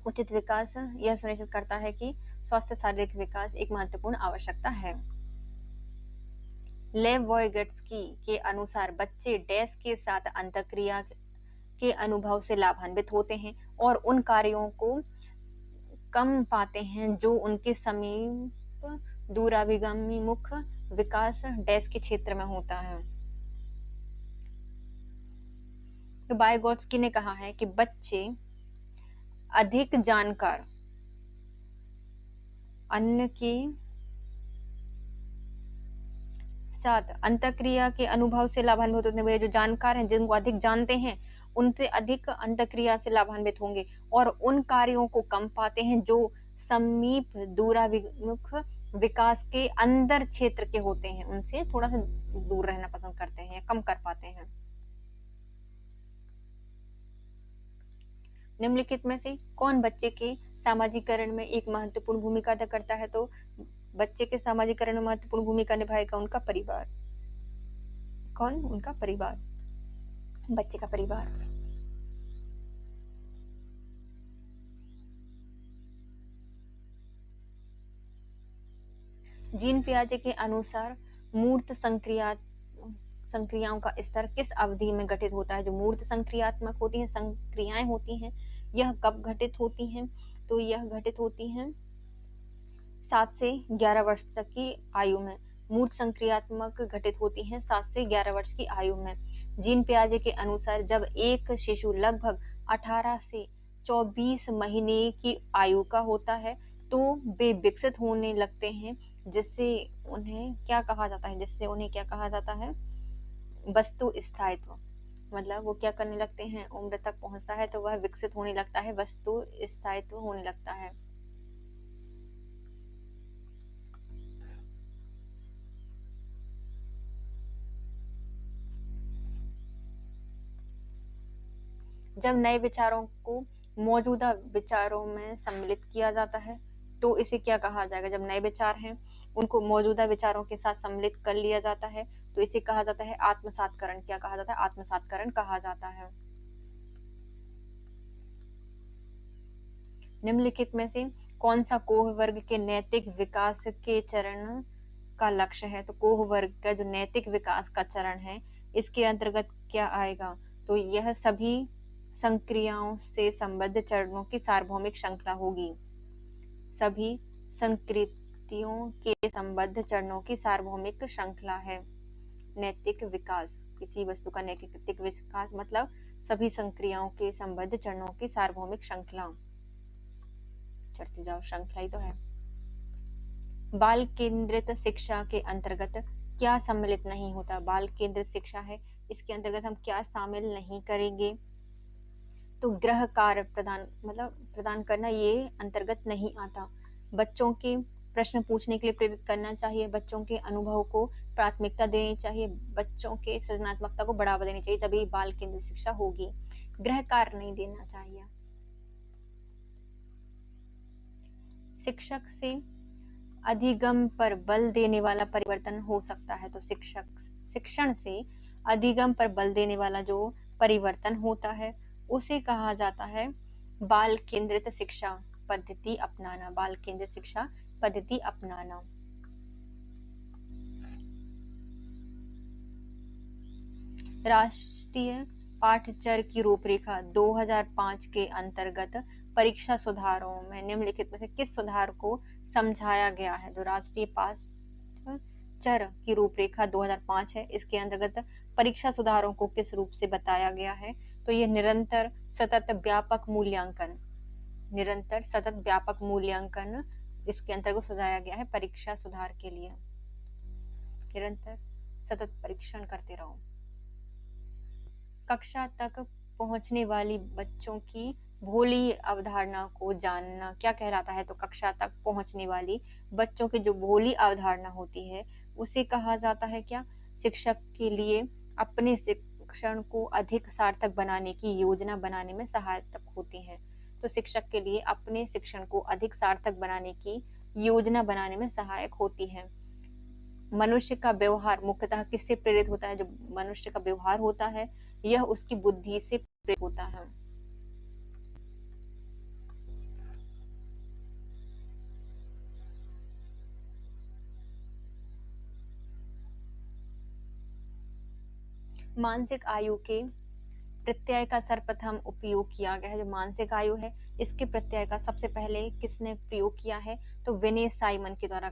उचित विकास यह सुनिश्चित करता है कि स्वस्थ शारीरिक विकास एक महत्वपूर्ण आवश्यकता है। लेव वॉयगट्स्की के अनुसार बच्चे डैश के साथ अंतःक्रिया के अनुभव से लाभान्वित होते हैं और उन कार्यों को कम पाते हैं जो उनके समीप दूराभिगामी मुख विकास डैश के क्षेत्र में होता है। तो वाइगोट्स्की ने कहा है कि बच्चे अधिक जानकार, अन्य के साथ अंतःक्रिया के अनुभव से लाभान्वित होते हैं। जो जानकार हैं, जिनको अधिक जानते हैं, उनसे अधिक अंतःक्रिया से लाभान्वित होंगे और उन कार्यों को कम पाते हैं जो समीप दूराभिमुख विकास के अंदर क्षेत्र के होते हैं, उनसे थोड़ा सा दूर रहना पसंद करते हैं, कम कर पाते हैं। निम्नलिखित में से कौन बच्चे के सामाजिकरण में एक महत्वपूर्ण भूमिका अदा करता है? तो बच्चे के सामाजिकरण में महत्वपूर्ण भूमिका निभाएगा उनका परिवार। कौन? उनका परिवार, बच्चे का परिवार। जीन पियाजे के अनुसार मूर्त संक्रियाओं का स्तर किस अवधि में घटित होता है? जो मूर्त संक्रियात्मक होती हैं, संक्रियाएं होती हैं, यह कब घटित होती हैं? तो यह घटित होती हैं 7 से 11 वर्ष तक की आयु में। मूर्त संक्रियात्मक घटित होती हैं 7 से 11 वर्ष की आयु में। जीन पियाजे के अनुसार जब एक शिशु लगभग 18 से 24 महीने की आयु का होता है तो वे विकसित होने लगते हैं, जिससे उन्हें क्या कहा जाता है? वस्तु स्थायित्व। मतलब वो क्या करने लगते हैं? उम्र तक पहुंचता है तो वह विकसित होने लगता है, वस्तु स्थायित्व होने लगता है। जब नए विचारों को मौजूदा विचारों में सम्मिलित किया जाता है तो इसे क्या कहा जाएगा? जब नए विचार हैं उनको मौजूदा विचारों के साथ सम्मिलित कर लिया जाता है तो इसे कहा जाता है आत्मसातकरण। क्या कहा जाता है? आत्मसातकरण कहा जाता है। निम्नलिखित में से कौन सा कोह वर्ग के नैतिक विकास के चरण का लक्ष्य है? तो कोह वर्ग का जो नैतिक विकास का चरण है इसके अंतर्गत क्या आएगा? तो यह सभी संक्रियाओं से संबद्ध चरणों की सार्वभौमिक श्रृंखला होगी। सभी संक्रियाओं के संबद्ध चरणों की सार्वभौमिक श्रृंखला है नैतिक विकास। किसी वस्तु का नैतिक विकास मतलब सभी संक्रियाओं के संबद्ध चरणों की सार्वभौमिक श्रृंखला। चढ़ते जाओ, श्रृंखला ही तो है। बाल केंद्रित शिक्षा के अंतर्गत क्या सम्मिलित नहीं होता? बाल केंद्रित शिक्षा है, इसके अंतर्गत हम क्या शामिल नहीं करेंगे? तो गृह कार्य प्रदान करना ये अंतर्गत नहीं आता। बच्चों के प्रश्न पूछने के लिए प्रेरित करना चाहिए, बच्चों के अनुभव को प्राथमिकता देनी चाहिए, बच्चों के सृजनात्मकता को बढ़ावा देनी चाहिए, तभी बाल केंद्रित शिक्षा होगी। गृह कार्य नहीं देना चाहिए। शिक्षक से अधिगम पर बल देने वाला परिवर्तन हो सकता है। तो शिक्षण से अधिगम पर बल देने वाला जो परिवर्तन होता है उसे कहा जाता है बाल केंद्रित शिक्षा पद्धति अपनाना। बाल केंद्रित शिक्षा पद्धति अपनाना। राष्ट्रीय पाठ्यचर्या की रूपरेखा 2005 के अंतर्गत परीक्षा सुधारों में निम्नलिखित में से किस सुधार को समझाया गया है? तो राष्ट्रीय पाठ्यचर्या की रूपरेखा 2005 है, इसके अंतर्गत परीक्षा सुधारों को किस रूप से बताया गया है? तो ये निरंतर सतत व्यापक मूल्यांकन, निरंतर सतत व्यापक मूल्यांकन इसके अंतर्गत सुझाया गया है परीक्षा सुधार के लिए। निरंतर सतत परीक्षण करते रहो। कक्षा तक पहुंचने वाली बच्चों की भोली अवधारणा को जानना क्या कहलाता है? तो कक्षा तक पहुंचने वाली बच्चों की जो भोली अवधारणा होती है उसे कहा जाता है क्या? शिक्षक के लिए अपने शिक्षण को अधिक सार्थक बनाने की योजना बनाने में सहायक होती है। तो शिक्षक के लिए अपने शिक्षण को अधिक सार्थक बनाने की योजना बनाने में सहायक होती है। मनुष्य का व्यवहार मुख्यतः किससे प्रेरित होता है? जो मनुष्य का व्यवहार होता है यह उसकी बुद्धि से प्रेरित होता है। मानसिक आयु के प्रत्यय का सर्वप्रथम उपयोग किया गया है। जो मानसिक आयु है इसके प्रत्यय का सबसे पहले किसने प्रयोग किया है? तो विनय साइमन के द्वारा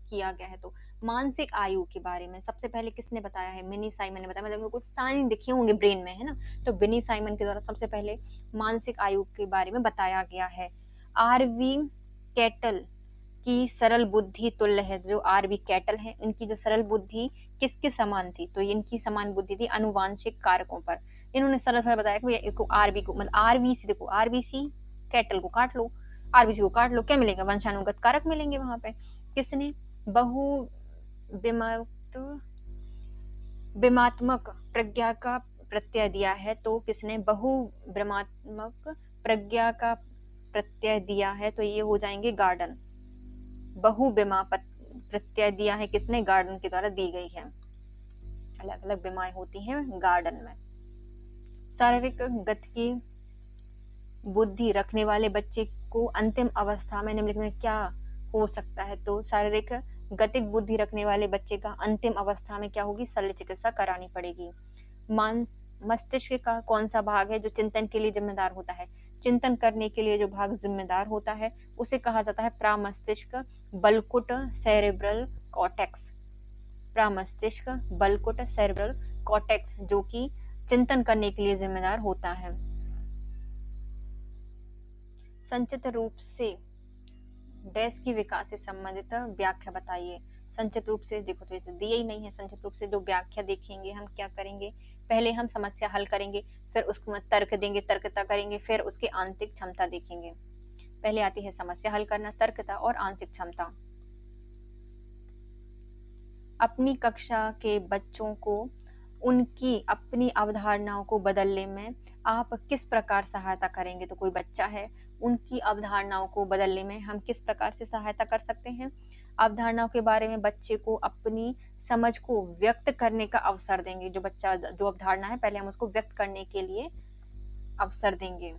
किया गया है। तो मानसिक आयु के बारे में सबसे पहले किसने बताया है? विनय साइमन ने बताया। मतलब कुछ साइन दिखे होंगे ब्रेन में, है ना? तो विनय साइमन के द्वारा सबसे पहले मानसिक आयु के बारे में बताया गया है। आरवी कैटल की सरल बुद्धि तुल्य है। जो आरवी कैटल है इनकी जो सरल बुद्धि किसके समान थी? तो इनकी समान बुद्धि थी अनुवांशिक कारकों पर। इन्होंने सरल सरल बताया कि इसको आरबी को मतलब आरबीसी, देखो आरबीसी कैटल को काट लो, आरबीसी को काट लो, क्या मिलेगा? वंशानुगत कारक मिलेंगे वहां पे। किसने बहु विमात्मक प्रज्ञा का प्रत्यय दिया है? तो किसने बहु विमात्मक प्रज्ञा का प्रत्यय दिया है? तो ये हो जाएंगे गार्डन। बहु विमा प्रत्यय दिया है किसने? गार्डन के द्वारा दी गई है। अलग अलग विमाएं होती हैं गार्डन में। शारीरिक गति की बुद्धि रखने वाले बच्चे को अंतिम अवस्था में निम्नलिखित में क्या हो सकता है? तो शारीरिक गतिक बुद्धि रखने वाले बच्चे का अंतिम अवस्था में क्या होगी, शल्य चिकित्सा करानी पड़ेगी। मस्तिष्क का कौन सा भाग है जो चिंतन के लिए जिम्मेदार होता है? चिंतन करने के लिए जो भाग जिम्मेदार होता है उसे कहा जाता है प्रामस्तिष्क बलकुट सेरेब्रल कॉर्टेक्स। प्रामस्तिष्क बलकुट सेरेब्रल कॉर्टेक्स जो कि चिंतन करने के लिए जिम्मेदार होता है। संचित रूप से डैश की विकास से संबंधित व्याख्या बताइए। संचित रूप से देखो तो ये तो दिया ही नहीं है। संचित रूप से जो व्याख्या देखेंगे हम क्या करेंगे, पहले हम समस्या हल करेंगे, फिर उसको तर्क देंगे, तर्कता करेंगे, फिर उसकी आंतरिक क्षमता देखेंगे। पहले आती है समस्या हल करना, तर्कता और आंतरिक क्षमता। अपनी कक्षा के बच्चों को उनकी अपनी अवधारणाओं को बदलने में आप किस प्रकार सहायता करेंगे? तो कोई बच्चा है, उनकी अवधारणाओं को बदलने में हम किस प्रकार से सहायता कर सकते हैं? अवधारणाओं के बारे में बच्चे को अपनी समझ को व्यक्त करने का अवसर देंगे। जो बच्चा जो अवधारणा है पहले हम उसको व्यक्त करने के लिए अवसर देंगे।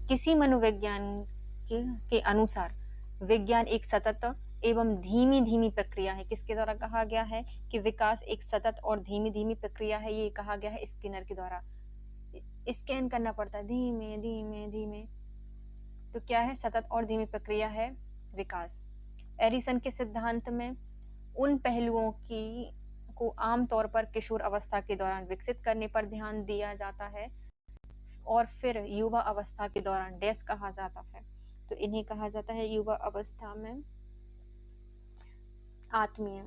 किसी मनोविज्ञान के अनुसार विज्ञान एक सतत एवं धीमी धीमी प्रक्रिया है। किसके द्वारा कहा गया है कि विकास एक सतत और धीमी धीमी प्रक्रिया है? ये कहा गया है स्किनर के द्वारा। स्कैन करना पड़ता है धीमे धीमे धीमे, तो क्या है, सतत और धीमी प्रक्रिया है विकास। एरिसन के सिद्धांत में उन पहलुओं की को आमतौर पर किशोर अवस्था के दौरान विकसित करने पर ध्यान दिया जाता है और फिर युवा अवस्था के दौरान डैश कहा जाता है। तो इन्हें कहा जाता है युवा अवस्था में आत्मीय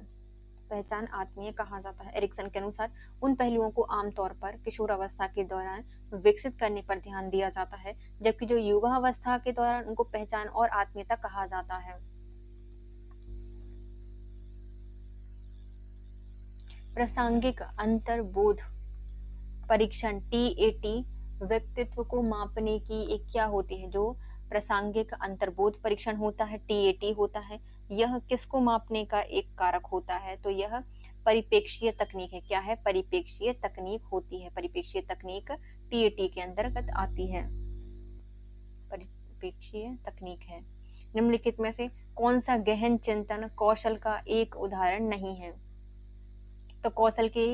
पहचान, आत्मीय कहा जाता है। एरिक्सन के अनुसार उन पहलुओं को आमतौर पर किशोर अवस्था के दौरान विकसित करने पर ध्यान दिया जाता है, जबकि जो युवा अवस्था के दौरान उनको पहचान और आत्मीयता कहा जाता है। प्रासंगिक अंतर्बोध परीक्षण TAT व्यक्तित्व को मापने की एक क्या होती है? जो प्रासंगिक अंतर्बोध परीक्षण होता है, TAT होता है, यह किसको मापने का एक कारक होता है? तो यह परिप्रेक्ष्य तकनीक है। क्या है? परिप्रेक्ष्य तकनीक होती है। परिप्रेक्ष्य तकनीक TAT के अंतर्गत आती है। परिप्रेक्ष्य तकनीक है। निम्नलिखित में से कौन सा गहन चिंतन कौशल का एक उदाहरण नहीं है? तो कौशल के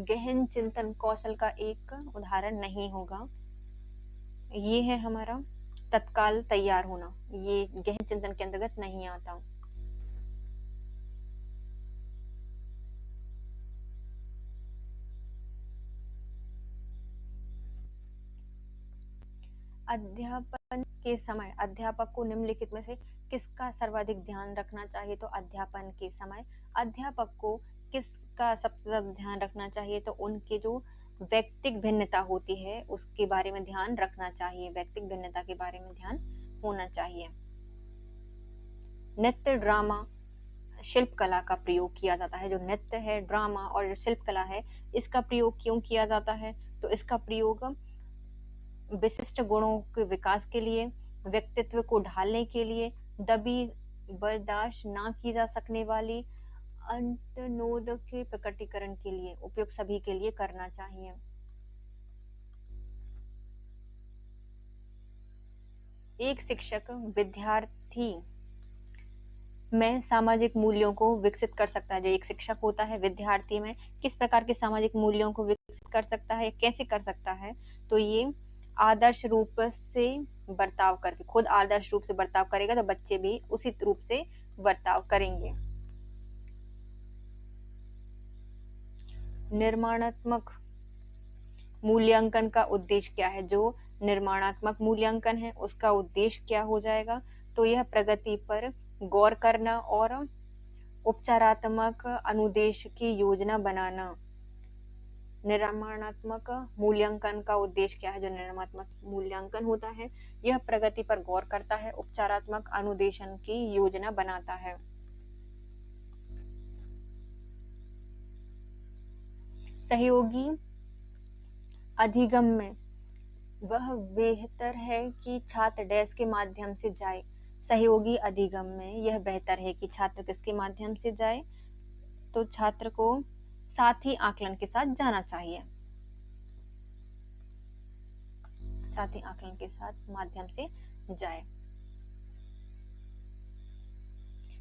गहन चिंतन कौशल का एक उदाहरण नहीं होगा। ये है हमारा तत्काल तैयार होना, ये गहन चिंतन के अंतर्गत नहीं आता। अध्यापन के समय अध्यापक को निम्नलिखित में से किसका सर्वाधिक ध्यान रखना चाहिए? तो अध्यापन के समय अध्यापक को किसका सबसे ज्यादा ध्यान रखना चाहिए? तो उनके जो व्यक्तिक भिन्नता होती है उसके बारे में ध्यान रखना चाहिए। व्यक्तिक भिन्नता के बारे में ध्यान होना चाहिए। नृत्य, ड्रामा, शिल्प कला का प्रयोग किया जाता है। जो नृत्य है, ड्रामा और जो शिल्प कला है, इसका प्रयोग क्यों किया जाता है? तो इसका प्रयोग विशिष्ट गुणों के विकास के लिए, व्यक्तित्व को ढालने के लिए, दबी बर्दाश्त ना की जा सकने वाली अंतर्नोद के प्रकटीकरण के लिए, उपयोग सभी के लिए करना चाहिए। एक शिक्षक विद्यार्थी में सामाजिक मूल्यों को विकसित कर सकता है। जो एक शिक्षक होता है विद्यार्थी में किस प्रकार के सामाजिक मूल्यों को विकसित कर सकता है, कैसे कर सकता है? तो ये आदर्श रूप से बर्ताव करके, खुद आदर्श रूप से बर्ताव करेगा तो बच्चे भी उसी रूप से बर्ताव करेंगे। निर्माणात्मक मूल्यांकन का उद्देश्य क्या है? जो निर्माणात्मक मूल्यांकन है उसका उद्देश्य क्या हो जाएगा? तो यह प्रगति पर गौर करना और उपचारात्मक अनुदेश की योजना बनाना। निर्माणात्मक मूल्यांकन का उद्देश्य क्या है? जो निर्माणात्मक मूल्यांकन होता है यह प्रगति पर गौर करता है, उपचारात्मक अनुदेशन की योजना बनाता है। सहयोगी अधिगम में वह बेहतर है कि छात्र डैश के माध्यम से जाए। सहयोगी अधिगम में यह बेहतर है कि छात्र किसके माध्यम से जाए? तो छात्र को साथी आकलन के साथ जाना चाहिए। साथी आकलन के साथ माध्यम से जाए।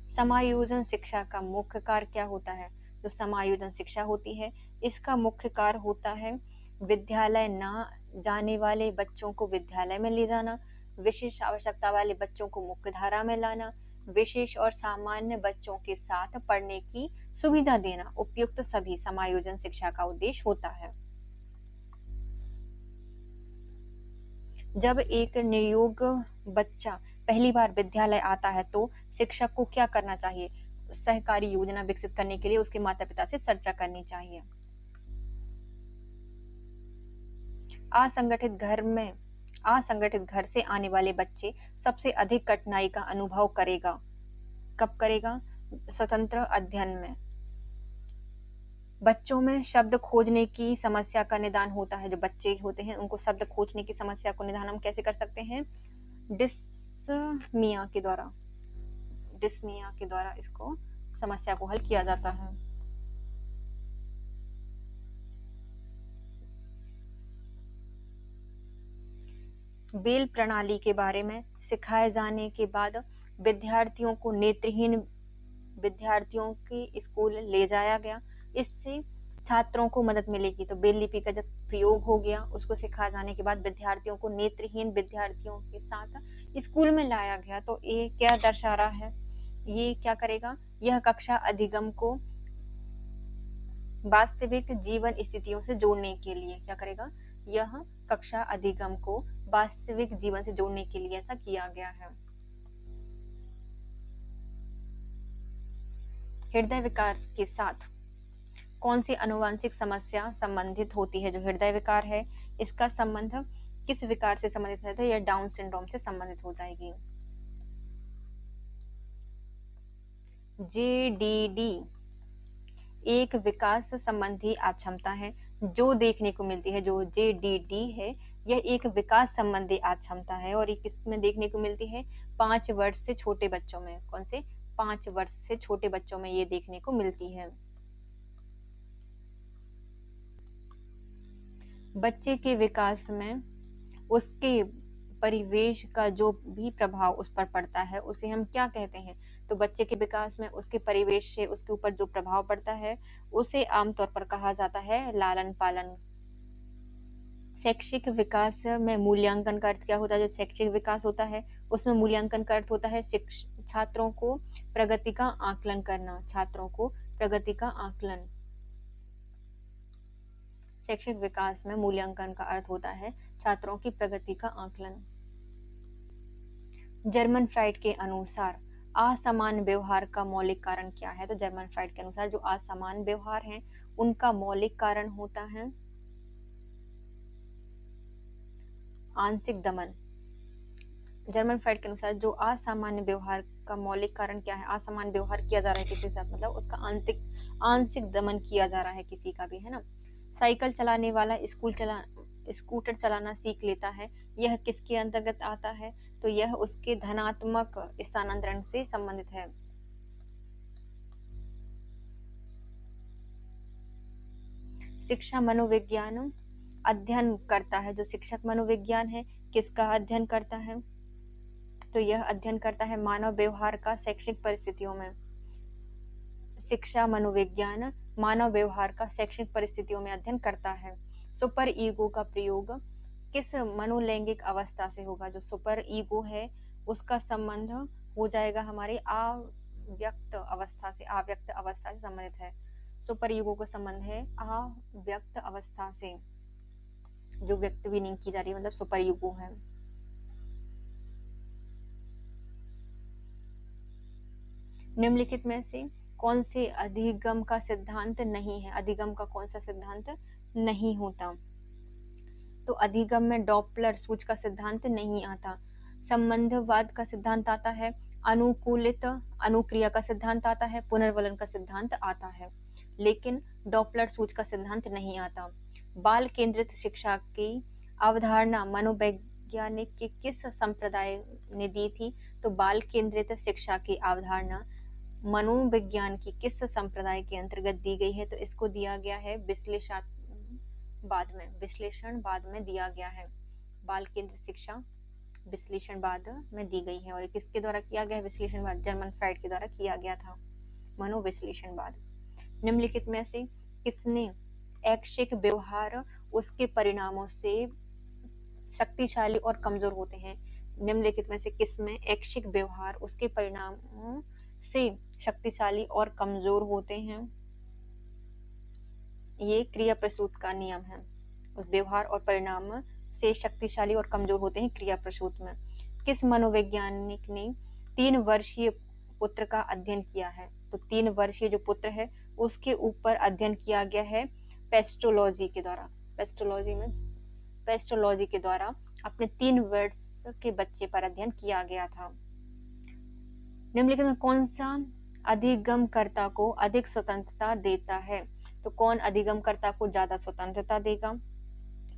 समायोजन शिक्षा का मुख्य कार्य क्या होता है? जो समायोजन शिक्षा होती है, इसका मुख्य कार्य होता है विद्यालय ना जाने वाले बच्चों को विद्यालय में ले जाना, विशेष आवश्यकता वाले बच्चों को मुख्य धारा में लाना, विशेष और सामान्य बच्चों के साथ पढ़ने की सुविधा देना। उपयुक्त सभी समायोजन शिक्षा का उद्देश्य होता है। जब एक नियोग बच्चा पहली बार विद्यालय आता है तो शिक्षक को क्या करना चाहिए? सहकारी योजना विकसित करने के लिए उसके माता पिता से चर्चा करनी चाहिए। असंगठित घर से आने वाले बच्चे सबसे अधिक कठिनाई का अनुभव करेगा। कब करेगा? स्वतंत्र अध्ययन में। बच्चों में शब्द खोजने की समस्या का निदान होता है। जो बच्चे होते हैं उनको शब्द खोजने की समस्या को निदान हम कैसे कर सकते हैं? डिस्मिया के द्वारा इसको समस्या को हल किया जाता है। बेल प्रणाली के बारे में सिखाए जाने के बाद विद्यार्थियों को नेत्रहीन विद्यार्थियों के स्कूल ले जाया गया। इससे छात्रों को मदद मिलेगी। तो बेल लिपि का जब प्रयोग हो गया, उसको सिखाए जाने के बाद विद्यार्थियों को नेत्रहीन विद्यार्थियों के साथ स्कूल में लाया गया। तो ये क्या दर्शा रहा है? ये क्या करेगा? यह कक्षा अधिगम को वास्तविक जीवन स्थितियों से जोड़ने के लिए क्या करेगा? यह कक्षा अधिगम को वास्तविक जीवन से जोड़ने के लिए ऐसा किया गया है। हृदय विकार के साथ कौन सी आनुवंशिक समस्या संबंधित होती है? जो हृदय विकार है, इसका संबंध किस विकार से संबंधित है? तो यह डाउन सिंड्रोम से संबंधित हो जाएगी। जेडीडी एक विकास संबंधी अक्षमता है जो देखने को मिलती है। जो जेडीडी है, यह एक विकास संबंधी अक्षमता है और ये किसमें देखने को मिलती है? 5 वर्ष से छोटे बच्चों में। कौन से? 5 वर्ष से छोटे बच्चों में ये देखने को मिलती है। बच्चे के विकास में उसके परिवेश का जो भी प्रभाव उस पर पड़ता है उसे हम क्या कहते हैं? तो बच्चे के विकास में उसके परिवेश से उसके ऊपर जो प्रभाव पड़ता है उसे आमतौर पर कहा जाता है लालन पालन। शैक्षिक विकास में मूल्यांकन का अर्थ क्या होता है? जो शैक्षिक विकास होता है उसमें मूल्यांकन का अर्थ होता है छात्रों को प्रगति का आकलन करना। छात्रों को प्रगति का आकलन। शैक्षिक विकास में मूल्यांकन का अर्थ होता है छात्रों की प्रगति का आकलन। जर्मन फ्राइड के अनुसार असमान व्यवहार का मौलिक कारण क्या है? तो जर्मन फ्राइड के अनुसार जो असमान व्यवहार हैं उनका मौलिक कारण होता है आंशिक दमन। जर्मन फ्राइड के अनुसार जो असामान्य व्यवहार का मौलिक कारण क्या है? असमान व्यवहार किया जा रहा है किसी के साथ, मतलब उसका आंशिक दमन किया जा रहा है किसी का भी, है ना। साइकिल चलाने वाला स्कूटर चलाना सीख लेता है, यह किसके अंतर्गत आता है? तो यह उसके धनात्मक स्थानांतरण से संबंधित है। शिक्षा मनोविज्ञान अध्ययन करता है। जो शिक्षक मनोविज्ञान है किसका अध्ययन करता है? तो यह अध्ययन करता है मानव व्यवहार का शैक्षिक परिस्थितियों में। शिक्षा मनोविज्ञान मानव व्यवहार का शैक्षिक परिस्थितियों में अध्ययन करता है। सुपर ईगो का प्रयोग किस मनोलैंगिक अवस्था से होगा? जो सुपर ईगो है उसका संबंध हो जाएगा हमारे अव्यक्त अवस्था से संबंधित है। सुपर ईगो का संबंध है अव्यक्त अवस्था से, जो व्यक्त भी नहीं की जा रही, मतलब सुपर ईगो है। निम्नलिखित में से कौन से अधिगम का सिद्धांत नहीं है? अधिगम का कौन सा सिद्धांत नहीं होता? तो अधिगम में डॉपलर सूच का सिद्धांत नहीं आता। संबंधवाद का सिद्धांत आता है, अनुकूलित अनुक्रिया का सिद्धांत आता है, पुनर्वलन का सिद्धांत आता है, लेकिन डॉपलर सूच का सिद्धांत नहीं आता। बाल केंद्रित शिक्षा की अवधारणा मनोवैज्ञानिक के किस संप्रदाय ने दी थी? तो बाल केंद्रित शिक्षा की अवधारणा मनोविज्ञान की किस संप्रदाय के अंतर्गत दी गई है? तो इसको दिया गया है विश्लेषणवाद में दिया गया है। बाल केंद्रित शिक्षा विश्लेषणवाद में दी गई है। और किसके द्वारा किया गया है विश्लेषणवाद? जर्मन फ्राइड के द्वारा किया गया था मनोविश्लेषणवाद। निम्नलिखित में से किसने ऐच्छिक व्यवहार उसके परिणामों से शक्तिशाली और कमजोर होते हैं? निम्नलिखित में से किसमें ऐच्छिक व्यवहार उसके परिणामों से शक्तिशाली और कमजोर होते हैं? ये क्रिया प्रसूत का नियम है। उस व्यवहार और परिणाम से शक्तिशाली और कमजोर होते हैं क्रिया प्रसूत में। किस मनोवैज्ञानिक ने 3 वर्षीय पुत्र का अध्ययन किया है? तो 3 वर्षीय जो पुत्र है उसके ऊपर अध्ययन किया गया है पेस्टोलॉजी के द्वारा। पेस्टोलॉजी के द्वारा अपने 3 वर्ष के बच्चे पर अध्ययन किया गया था। निम्नलिखित में कौन सा अधिगमकर्ता को अधिक स्वतंत्रता देता है? तो कौन अधिगमकर्ता को ज्यादा स्वतंत्रता देगा?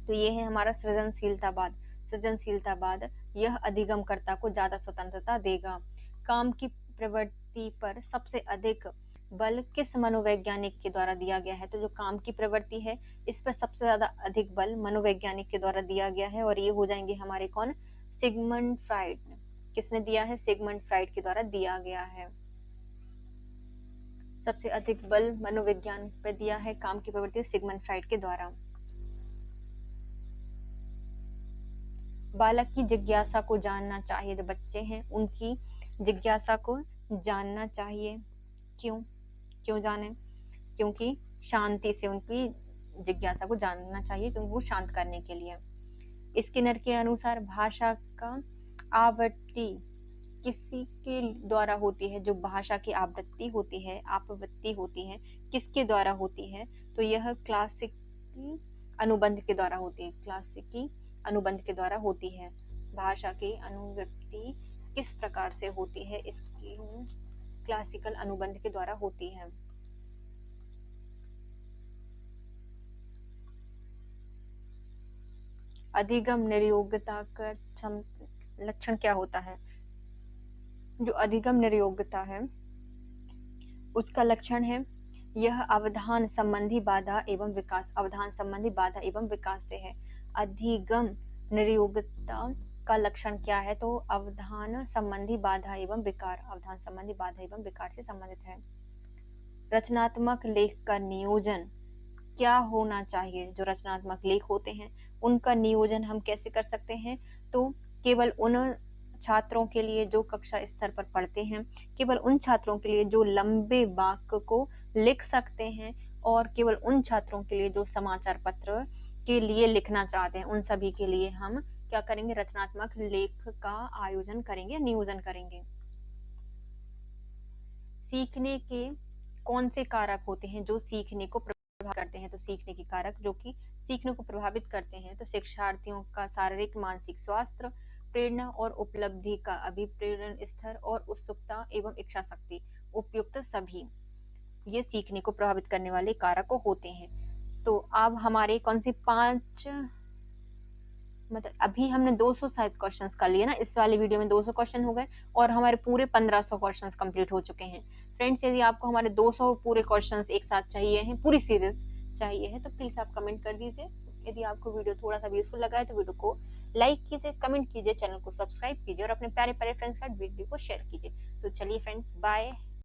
तो ये है हमारा सृजनशीलतावाद। सृजनशीलतावाद यह अधिगमकर्ता को ज्यादा स्वतंत्रता देगा। काम की प्रवृत्ति पर सबसे अधिक बल किस मनोवैज्ञानिक के द्वारा दिया गया है? तो जो काम की प्रवृत्ति है इस पर सबसे ज्यादा अधिक बल मनोवैज्ञानिक के द्वारा दिया गया है। और ये हो जाएंगे हमारे कौन? Sigmund Freud. किसने दिया है? सिगमंड फ्राइड के द्वारा दिया गया है। सबसे अधिक बल मनोविज्ञान पे दिया है काम की प्रवृत्ति सिगमंड फ्राइड के द्वारा। बालक की जिज्ञासा को जानना चाहिए। जो बच्चे हैं उनकी जिज्ञासा को जानना चाहिए। क्यों जाने? क्योंकि शांति से उनकी जिज्ञासा को जानना चाहिए, क्योंकि वो शांत करने के लिए। स्किनर के अनुसार भाषा का आवृत्ति किसी के द्वारा होती है? जो भाषा की आवृत्ति होती है, आवृत्ति होती है, किसके द्वारा होती है? तो यह क्लासिकी अनुबंध के द्वारा होती है। क्लासिकी अनुबंध के द्वारा होती है। भाषा की अनुवृत्ति किस प्रकार से होती है? इसकी क्लासिकल अनुबंध के द्वारा होती है। अधिगम निर्योग्यता का लक्षण क्या होता है? जो अधिगम निर्योग्यता है उसका लक्षण है यह अवधान संबंधी बाधा एवं विकास। अवधान संबंधी बाधा एवं विकास से है। अधिगम निर्योग्यता का लक्षण क्या है? तो अवधान संबंधी बाधा एवं विकार। अवधान संबंधी बाधा एवं विकार से संबंधित है। रचनात्मक लेख का नियोजन क्या होना चाहिए? जो रचनात्मक लेख होते हैं उनका नियोजन हम कैसे कर सकते हैं? तो केवल उन छात्रों के लिए जो कक्षा स्तर पर पढ़ते हैं, केवल उन छात्रों के लिए जो लंबे वाक्य को लिख सकते हैं, और केवल उन छात्रों के लिए जो समाचार पत्र के लिए लिखना चाहते हैं, उन सभी के लिए हम क्या करेंगे? रचनात्मक लेख का आयोजन करेंगे, नियोजन करेंगे। सीखने के कौन से कारक होते हैं जो सीखने को प्रभावित करते हैं? तो सीखने के कारक जो कि सीखने को प्रभावित करते हैं, तो शिक्षार्थियों का शारीरिक मानसिक स्वास्थ्य, प्रेरणा और उपलब्धि का अभिप्रेरण स्तर, और उत्सुकता एवं इच्छा शक्ति, उपयुक्त सभी ये सीखने को प्रभावित करने वाले कारक होते हैं। तो अब हमारे कौन से 5 मतलब अभी हमने 200 शायद क्वेश्चंस कर लिए ना, इस वाले वीडियो में 200 क्वेश्चन हो गए और हमारे पूरे 1500 क्वेश्चंस कंप्लीट हो चुके हैं। फ्रेंड्स, यदि आपको हमारे 200 पूरे क्वेश्चंस एक साथ चाहिए हैं, पूरी सीरीज चाहिए है, तो प्लीज आप कमेंट कर दीजिए। यदि आपको वीडियो थोड़ा सा यूजफुल लगा है तो वीडियो को लाइक कीजिए, कमेंट कीजिए, चैनल को सब्सक्राइब कीजिए और अपने प्यारे प्यारे फ्रेंड्स का वीडियो को शेयर कीजिए। तो चलिए फ्रेंड्स, बाय।